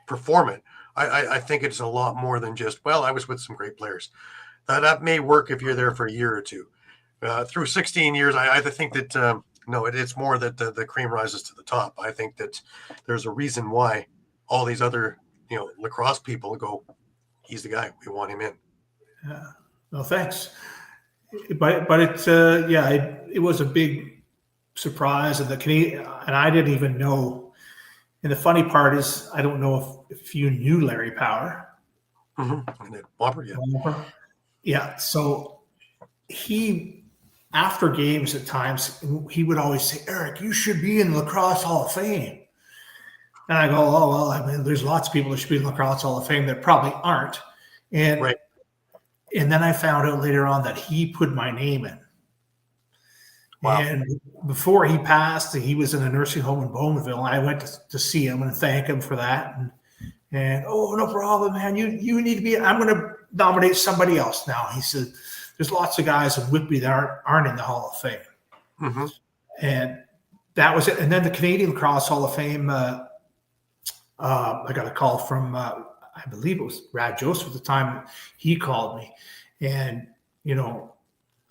perform it. I think it's a lot more than just, well, I was with some great players. That may work if you're there for a year or two. Through 16 years, I think that no, it's more that the cream rises to the top. I think that there's a reason why all these other lacrosse people go, he's the guy, we want him in. Yeah. No, thanks. But it's it was a big surprise, and the Canadian, and I didn't even know. And the funny part is, I don't know if you knew Larry Power. Mm-hmm. And Whopper, yeah. Yeah. So he, after games at times, he would always say, "Eric, you should be in the Lacrosse Hall of Fame." And I go, "Oh, well, I mean, there's lots of people that should be in the Lacrosse Hall of Fame that probably aren't." And right. And then I found out later on that he put my name in. Wow. And before he passed, he was in a nursing home in Bowmanville. And I went to see him and thank him for that. And oh, no problem, man. You need to be. I'm going to nominate somebody else now. He said, "There's lots of guys in Whitby that aren't in the Hall of Fame." Mm-hmm. And that was it. And then the Canadian Lacrosse Hall of Fame. I got a call from. I believe it was Brad Joseph at the time. He called me, and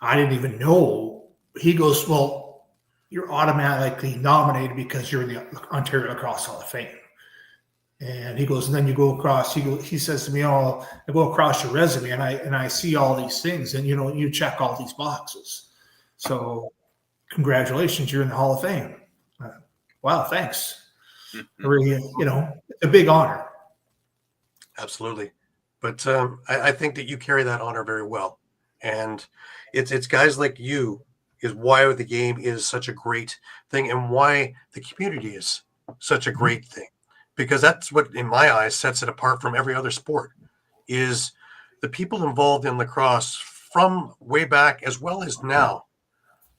I didn't even know. He goes, "Well, you're automatically nominated because you're in the Ontario Lacrosse Hall of Fame." And he goes, and then you go across. He says to me, "Oh, I go across your resume, and I see all these things, and you check all these boxes. So, congratulations, you're in the Hall of Fame." Wow, thanks. Really, it's a big honor. Absolutely. But I think that you carry that honor very well. And it's guys like you is why the game is such a great thing and why the community is such a great thing. Because that's what, in my eyes, sets it apart from every other sport, is the people involved in lacrosse from way back as well as now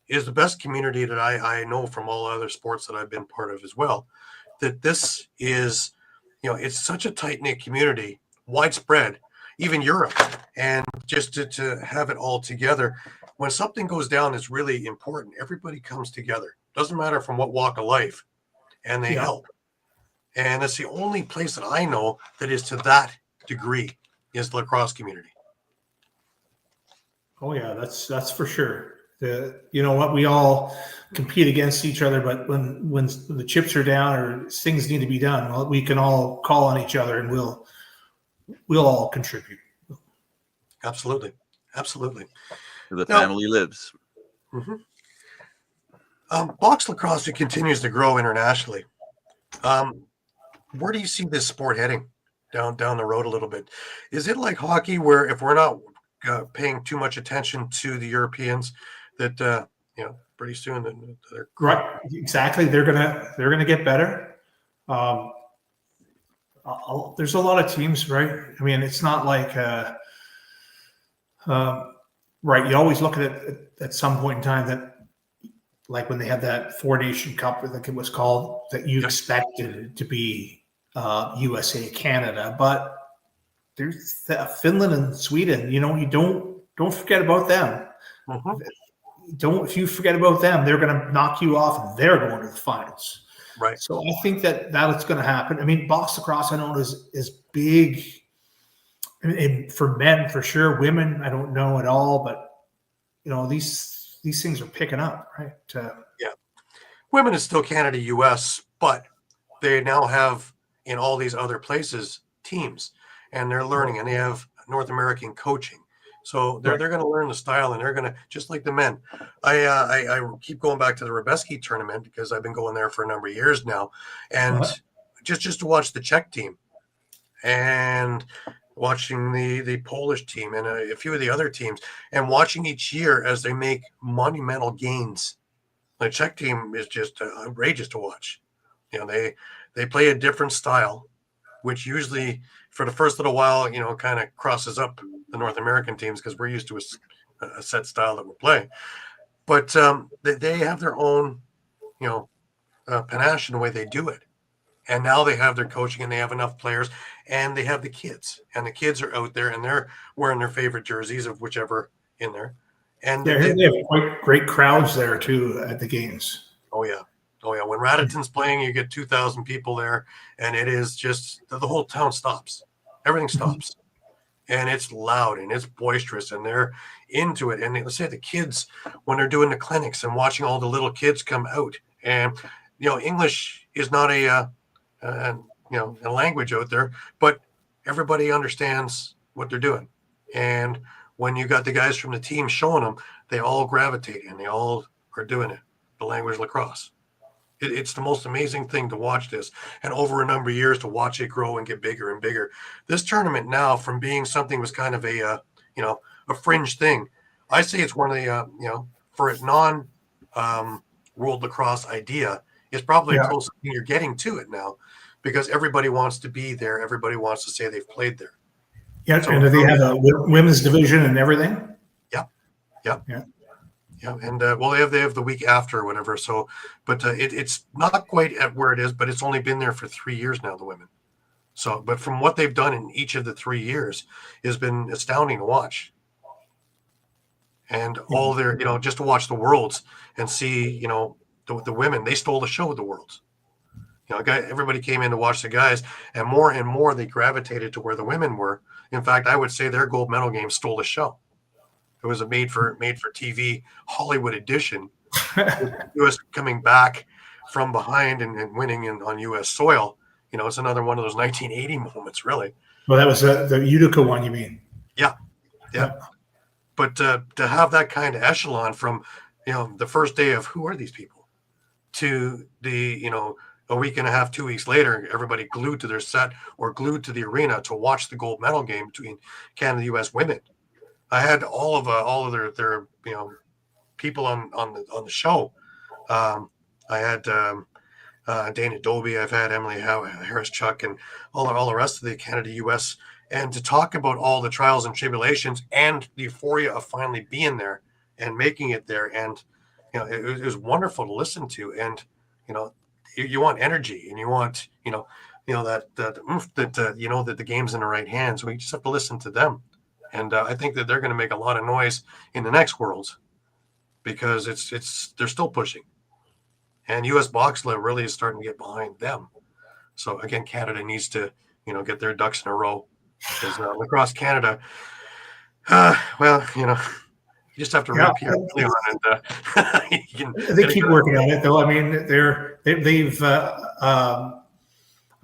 is the best community that I know from all other sports that I've been part of as well. That this is, it's such a tight-knit community, widespread, even Europe, and just to have it all together. When something goes down that's really important, everybody comes together. Doesn't matter from what walk of life, and they help. And it's the only place that I know that is to that degree is the lacrosse community. Oh yeah, that's for sure. You know what? We all compete against each other, but when the chips are down or things need to be done, well, we can all call on each other, and we'll all contribute. Absolutely. The family lives. Mm-hmm. Box lacrosse continues to grow internationally. Where do you see this sport heading down the road a little bit? Is it like hockey, where if we're not paying too much attention to the Europeans, that pretty soon they're right? Exactly. They're gonna get better. There's a lot of teams, right? I mean, it's not like right. You always look at it at some point in time that, like when they had that Four Nation Cup, I think it was called, that you expected it to be USA, Canada, but there's Finland and Sweden. You don't forget about them. Mm-hmm. If you forget about them, they're going to knock you off, and they're going to the finals. Right. So I think that's going to happen. I mean, box lacrosse, I know is big. I mean, for men, for sure. Women, I don't know at all, but these things are picking up, right? Yeah. Women is still Canada, US, but they now have in all these other places teams, and they're learning, and they have North American coaching. So they're going to learn the style, and they're going to, just like the men. I keep going back to the Rebeski tournament because I've been going there for a number of years now, and just to watch the Czech team, and watching the Polish team and a few of the other teams, and watching each year as they make monumental gains. The Czech team is just outrageous to watch. They play a different style, which usually for the first little while, kind of crosses up the North American teams because we're used to a set style that we're playing. But they have their own, panache in the way they do it. And now they have their coaching and they have enough players and they have the kids. And the kids are out there and they're wearing their favorite jerseys of whichever in there. And they have great crowds there too at the games. Oh, yeah. When Raditon's playing, you get 2,000 people there. And it is just the whole town stops. Everything stops. And it's loud and it's boisterous and they're into it. And let's say the kids, when they're doing the clinics and watching all the little kids come out. And, English is not a language out there, but everybody understands what they're doing. And when you got the guys from the team showing them, they all gravitate and they all are doing it. The language lacrosse. It's the most amazing thing to watch this, and over a number of years to watch it grow and get bigger and bigger. This tournament now, from being something was kind of a fringe thing, I say it's one of the for a world lacrosse idea, it's probably the closest thing you're getting to it now, because everybody wants to be there. Everybody wants to say they've played there. Yeah, so, and do they have a women's division and everything? Yeah, and they have the week after or whatever. So, but it's not quite at where it is, but it's only been there for 3 years now, the women. So, but from what they've done in each of the 3 years has been astounding to watch. And all their, just to watch the Worlds and see, the women, they stole the show with the Worlds. Everybody came in to watch the guys, and more they gravitated to where the women were. In fact, I would say their gold medal game stole the show. It was a made for TV Hollywood edition. U.S. coming back from behind and winning on U.S. soil. It's another one of those 1980 moments, really. Well, that was the Utica one, you mean? Yeah. But to have that kind of echelon from, the first day of who are these people to the, a week and a half, 2 weeks later, everybody glued to their set or glued to the arena to watch the gold medal game between Canada and U.S. women. I had all of their people on the show. I had Dana Dobie. I've had Emily Harris Chuck and all the rest of the Canada U.S. and to talk about all the trials and tribulations and the euphoria of finally being there and making it there. And it was wonderful to listen to. And you want energy and you want that oomph that that the game's in the right hands. So you just have to listen to them. And I think that they're going to make a lot of noise in the next Worlds because they're still pushing. And U.S. Boxla really is starting to get behind them. So, again, Canada needs to, get their ducks in a row. Because Lacrosse Canada, you just have to repeat it. And they keep working on it, though. I mean, they've I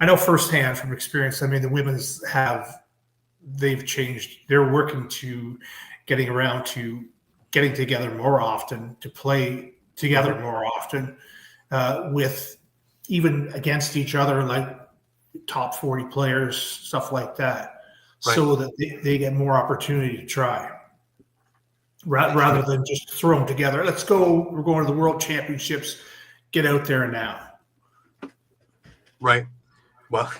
know firsthand from experience, I mean, the women's they've changed. They're working to getting around to getting together more often, to play together more often, with even against each other, like top 40 players, stuff like that, so that they get more opportunity to try rather than just throw them together. Let's go. We're going to the World Championships. Get out there now. Right. Well,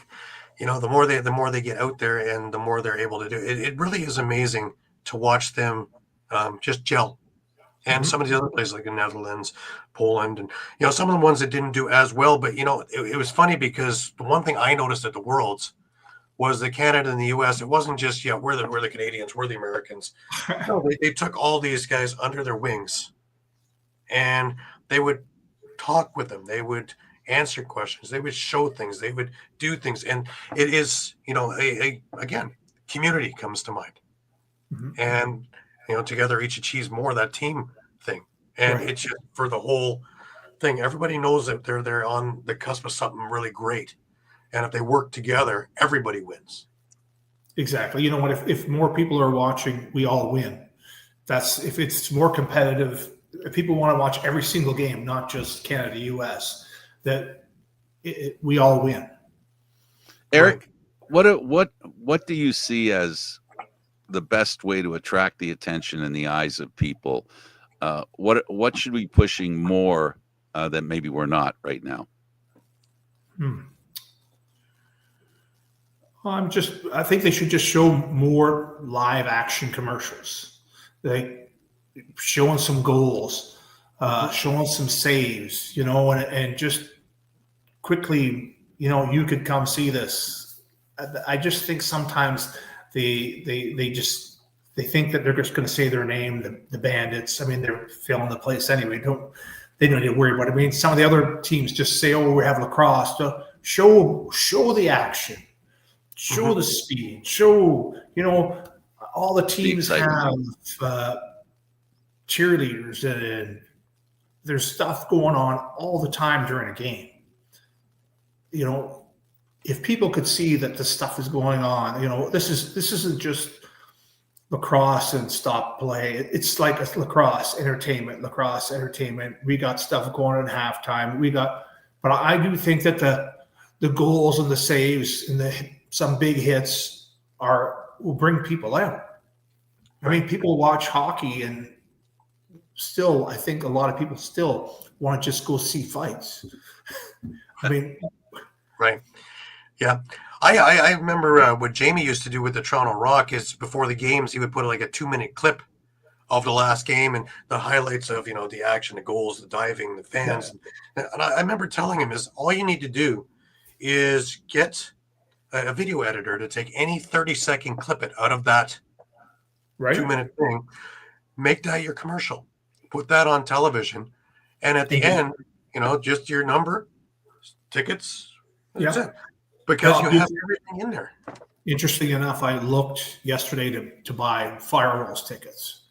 the more they get out there and the more they're able to do it, it really is amazing to watch them just gel. And some of the other places like the Netherlands, Poland, and some of the ones that didn't do as well. But it was funny because the one thing I noticed at the Worlds was that Canada and the U.S. It wasn't just we're the Canadians, we're the Americans. No, they took all these guys under their wings, and they would talk with them. They would answer questions. They would show things. They would do things, and it is again, community comes to mind, and together each achieves more, that team thing. And it's just for the whole thing. Everybody knows that they're on the cusp of something really great. And if they work together, everybody wins. Exactly. You know what? If more people are watching, we all win. If it's more competitive, if people want to watch every single game, not just Canada, US, we all win. Eric, what do you see as the best way to attract the attention and the eyes of people? What should we be pushing more that maybe we're not right now? Hmm. I think they should just show more live action commercials. Like showing some goals, showing some saves, and just quickly, you could come see this. I just think sometimes they think that they're just going to say their name, the Bandits. I mean, they're filling the place anyway. They don't need to worry about it. I mean, some of the other teams just say, "Oh, we have lacrosse." So show the action, show the speed, show all the teams have cheerleaders and there's stuff going on all the time during a game. If people could see that the stuff is going on, this isn't just lacrosse and stop play. It's like a lacrosse entertainment. We got stuff going on halftime. But I do think that the goals and the saves and some big hits will bring people out. I mean, people watch hockey and still, I think a lot of people still want to just go see fights. I mean, right. Yeah. I remember what Jamie used to do with the Toronto Rock is before the games, he would put like a 2-minute clip of the last game and the highlights of, the action, the goals, the diving, the fans. Yeah. And I remember telling him is all you need to do is get a video editor to take any 30-second clip out of that 2-minute thing, make that your commercial, put that on television. And at the end, just your number, tickets, that's it. Because you have everything in there. Interesting enough, I looked yesterday to buy Firewalls tickets.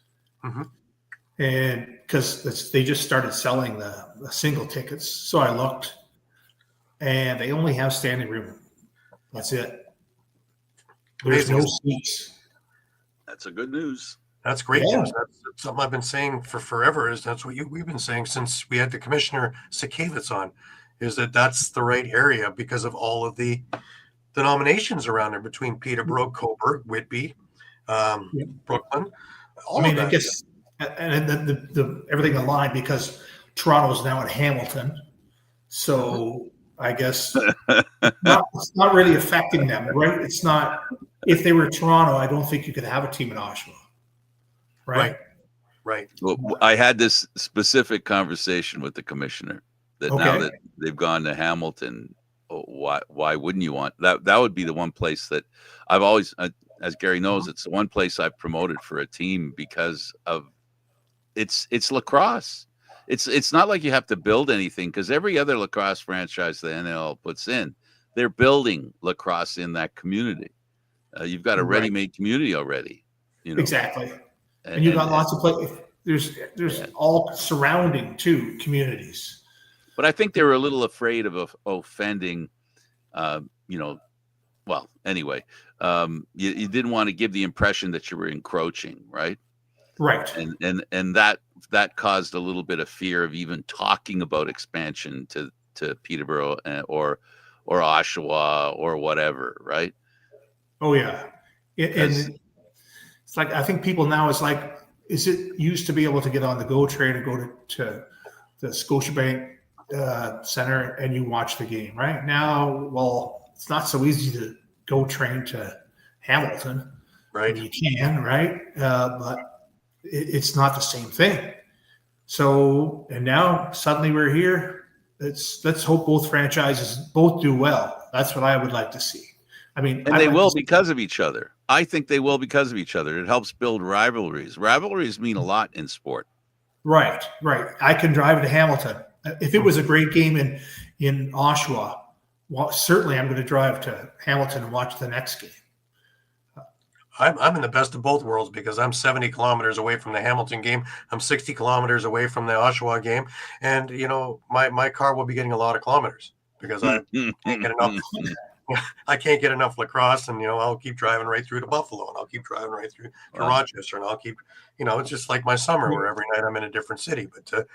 And because they just started selling the single tickets. So I looked and they only have standing room. That's it. There's no seats. That's a good news. That's great news. That's something I've been saying for forever. That's what we've been saying since we had the Commissioner Sakavitz on. Is that's the right area because of all of the nominations around there between Peterborough, Cobourg, Whitby, Brooklyn. I guess, and the everything aligned because Toronto's now in Hamilton, so I guess it's not really affecting them, right? It's not. If they were Toronto, I don't think you could have a team in Oshawa, right? Well, I had this specific conversation with the commissioner. Now that they've gone to Hamilton, why wouldn't you want that? That would be the one place that I've always, as Gary knows, it's the one place I've promoted for a team because of it's lacrosse. It's not like you have to build anything because every other lacrosse franchise the NLL puts in, they're building lacrosse in that community. You've got a ready-made community already. Exactly, and you've got lots of places. There's all surrounding communities. But I think they were a little afraid of offending, well, anyway, you didn't want to give the impression that you were encroaching, right? Right. And that caused a little bit of fear of even talking about expansion to Peterborough or Oshawa or whatever, right? Oh, yeah. And it's like, I think people now is it used to be able to get on the GO train and go to the Scotiabank center and you watch the game right now. Well, it's not so easy to go train to Hamilton, right? You can, right? But it's not the same thing. So, and now suddenly we're here. Let's hope both franchises both do well. That's what I would like to see. I mean, and they will because of each other. I think they will because of each other. It helps build rivalries. Rivalries mean a lot in sport. Right. I can drive to Hamilton. If it was a great game in Oshawa, well, certainly I'm going to drive to Hamilton and watch the next game. I'm in the best of both worlds because I'm 70 kilometers away from the Hamilton game. I'm 60 kilometers away from the Oshawa game. And, my car will be getting a lot of kilometers because I can't get enough. I can't get enough lacrosse, and I'll keep driving right through to Buffalo, and I'll keep driving right through to Rochester, and I'll keep, it's just like my summer where every night I'm in a different city. But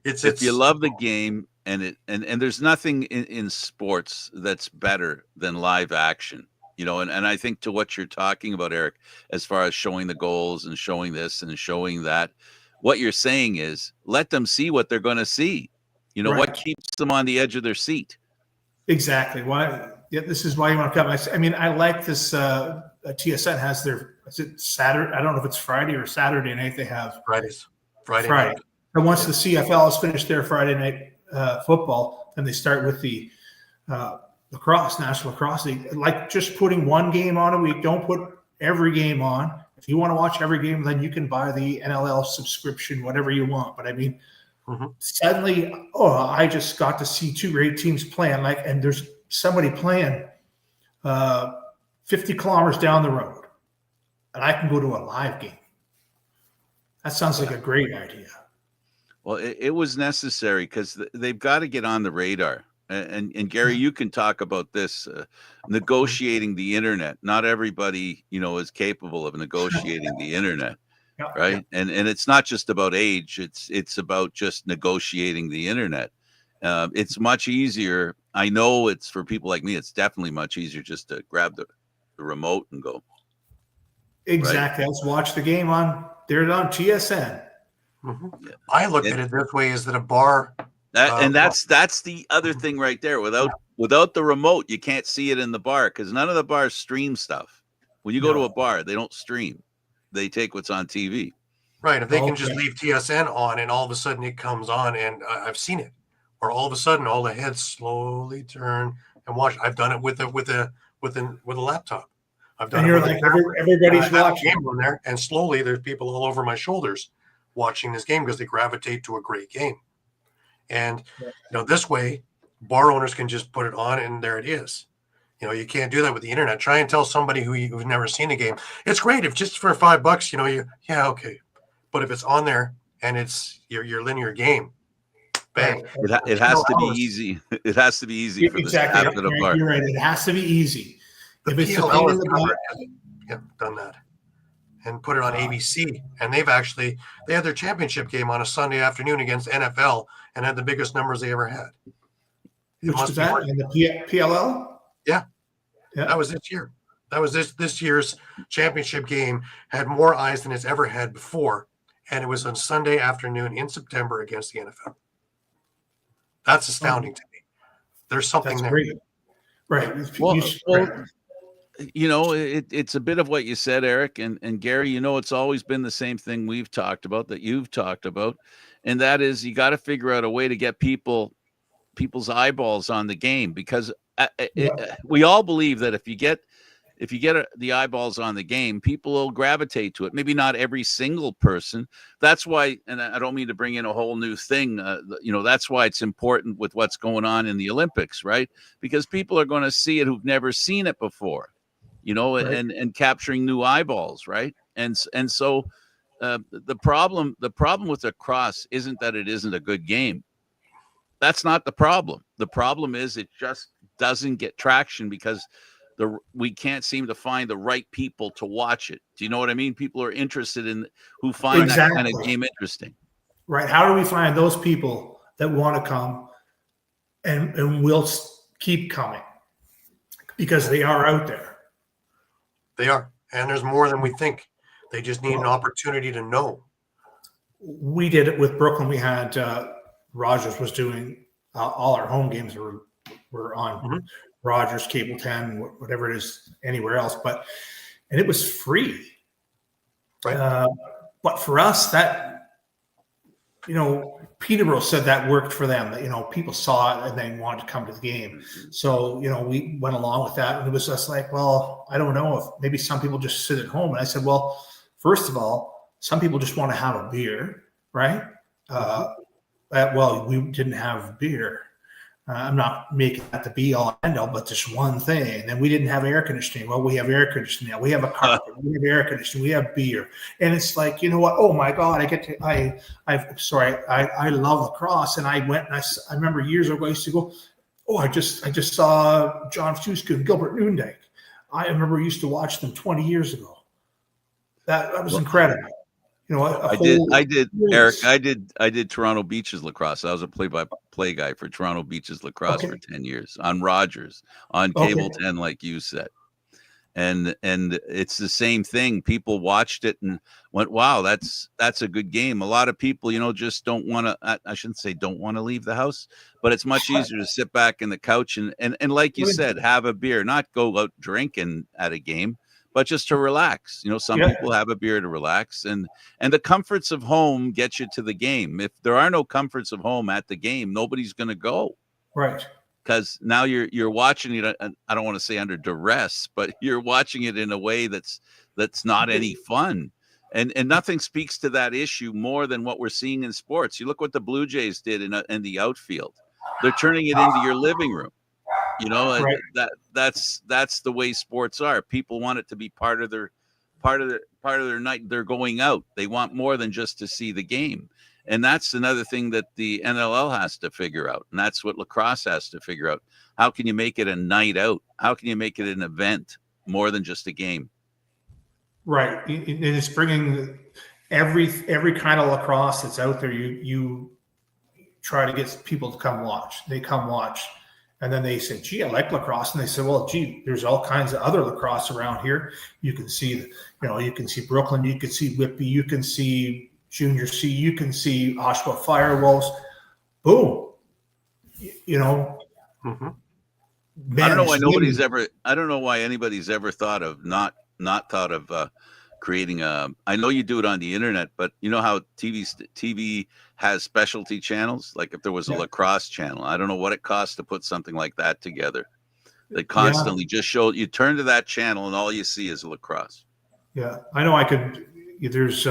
if you love the game, and there's nothing in sports that's better than live action, and I think to what you're talking about, Eric, as far as showing the goals and showing this and showing that, what you're saying is let them see what they're going to see. What keeps them on the edge of their seat. Exactly. Why? Yeah, this is why you want to come. I mean, I like this. TSN has their, is it Saturday? I don't know if it's Friday or Saturday night. They have Friday Friday. night. And once the CFL has finished their Friday night football, then they start with the lacrosse, National Lacrosse League. Like just putting one game on a week. Don't put every game on. If you want to watch every game, then you can buy the NLL subscription, whatever you want. But I mean, suddenly, I just got to see two great teams playing. Like, and there's somebody playing 50 kilometers down the road, and I can go to a live game. That sounds like a great idea. Well, it was necessary because they've got to get on the radar. And Gary, you can talk about this, negotiating the internet. Not everybody, is capable of negotiating the internet, right? And it's not just about age. It's about just negotiating the internet. It's much easier. I know it's for people like me. It's definitely much easier just to grab the remote and go. Exactly. Right? Let's watch the game on TSN. Yeah. I look at it this way: is that a bar? And that's the other thing right there. Without the remote, you can't see it in the bar because none of the bars stream stuff. When you go to a bar, they don't stream; they take what's on TV. Right. If they can just leave TSN on, and all of a sudden it comes on, and I've seen it, or all of a sudden all the heads slowly turn and watch. I've done it with a laptop. I've done it with everybody's watching game on there, and slowly there's people all over my shoulders watching this game because they gravitate to a great game. And this way, bar owners can just put it on, and there it is. You can't do that with the internet. Try and tell somebody who's never seen a game. It's great if just for $5, okay. But if it's on there and it's your linear game, bang. It has to be easy. It has to be easy for the staff at a bar. You're right. It has to be easy. If it's done that and put it on ABC, and they had their championship game on a Sunday afternoon against NFL and had the biggest numbers they ever had. Which was that in the PLL? Yeah. That was this year. That was this year's championship game had more eyes than it's ever had before, and it was on Sunday afternoon in September against the NFL. That's astounding to me. There's something there. Great. Right. It's a bit of what you said, Eric, and Gary, it's always been the same thing we've talked about, that you've talked about, and that is you got to figure out a way to get people's eyeballs on the game, because we all believe that if you get the eyeballs on the game, people will gravitate to it. Maybe not every single person. That's why, and I don't mean to bring in a whole new thing, that's why it's important with what's going on in the Olympics, right? Because people are going to see it who've never seen it before. Right. and capturing new eyeballs, right? And so the problem with lacrosse isn't that it isn't a good game. That's not the problem. The problem is it just doesn't get traction because we can't seem to find the right people to watch it. Do you know what I mean? People are interested in who find that kind of game interesting. Right. How do we find those people that want to come and will keep coming? Because they are out there. They are. And there's more than we think. They just need an opportunity to know. We did it with Brooklyn. We had Rogers was doing all our home games were on Rogers, Cable 10, whatever it is, anywhere else. And it was free. Right. But for us, that, Peterborough said that worked for them. People saw it and they wanted to come to the game. So, we went along with that. And it was just like, well, I don't know if maybe some people just sit at home. And I said, well, first of all, some people just want to have a beer, right? Well, we didn't have beer. I'm not making that the be all end all, but just one thing. And we didn't have air conditioning. Well, we have air conditioning now. We have a carpet. We have air conditioning. We have beer. And it's like, you know what? Oh my God! I love lacrosse. And I went and I remember years ago I used to go. Oh, I just saw John Fuska and Gilbert Noondike. I remember we used to watch them 20 years ago. That was incredible. I did, Eric. I did Toronto Beaches lacrosse. I was a play-by-play guy for Toronto Beaches lacrosse for 10 years on Rogers, on Cable 10, like you said. and it's the same thing. People watched it and went, wow, that's a good game. A lot of people, just don't want to, I shouldn't say don't want to leave the house, but it's much easier to sit back in the couch and like you said, have a beer, not go out drinking at a game, but just to relax. Some people have a beer to relax, and the comforts of home get you to the game. If there are no comforts of home at the game, nobody's going to go. Right. Because now you're watching it. I don't want to say under duress, but you're watching it in a way that's not any fun. And nothing speaks to that issue more than what we're seeing in sports. You look what the Blue Jays did in the outfield. They're turning it into your living room. Right. That's the way sports are. People want it to be part of their night. They're going out. They want more than just to see the game. And that's another thing that the NLL has to figure out. And that's what lacrosse has to figure out. How can you make it a night out? How can you make it an event more than just a game? Right. And it's bringing every kind of lacrosse that's out there. You try to get people to come watch. They come watch. And then they say, gee, I like lacrosse. And they say, well, gee, there's all kinds of other lacrosse around here. You can see, you can see Brooklyn. You can see Whitby. You can see Junior C, you can see Oshawa Firewolves. Boom. Mm-hmm. I don't know why anybody's ever thought of not thought of creating I know you do it on the internet, but you know how TV has specialty channels? Like if there was a lacrosse channel, I don't know what it costs to put something like that together. They constantly just show, you turn to that channel and all you see is lacrosse. Yeah. I know there's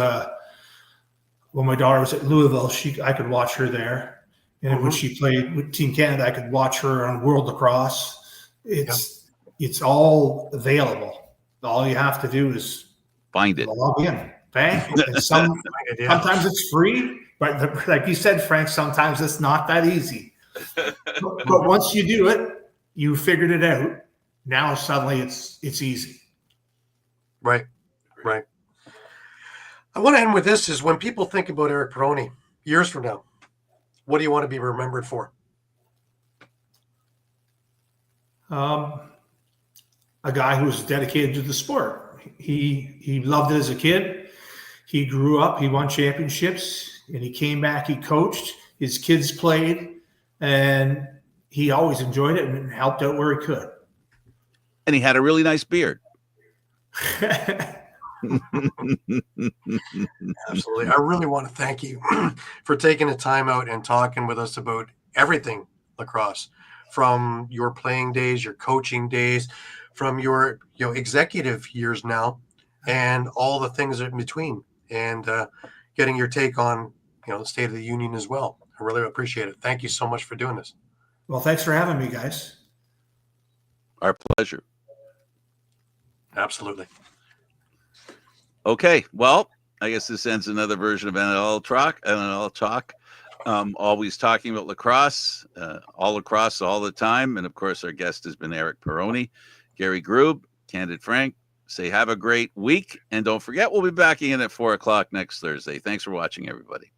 when my daughter was at Louisville, I could watch her there. And when she played with Team Canada, I could watch her on World Lacrosse. It's all available. All you have to do is find it. Log in. Bang. And sometimes it's free, but like you said, Frank, sometimes it's not that easy. But once you do it, you figured it out. Now suddenly it's easy. Right. I want to end with this: is when people think about Eric Perroni years from now, what do you want to be remembered for? A guy who was dedicated to the sport. He loved it as a kid. He grew up. He won championships, and he came back. He coached. His kids played, and he always enjoyed it and helped out where he could. And he had a really nice beard. Absolutely. I really want to thank you for taking the time out and talking with us about everything lacrosse, from your playing days, your coaching days, from your executive years now, and all the things in between, and getting your take on the State of the Union as well. I really appreciate it. Thank you so much for doing this. Well, thanks for having me, guys. Our pleasure. Absolutely. Okay, well, I guess this ends another version of NLL Talk. Always talking about lacrosse, all lacrosse all the time. And, of course, our guest has been Eric Perroni. Gary Groob, Candid Frank, say have a great week. And don't forget, we'll be back again at 4 o'clock next Thursday. Thanks for watching, everybody.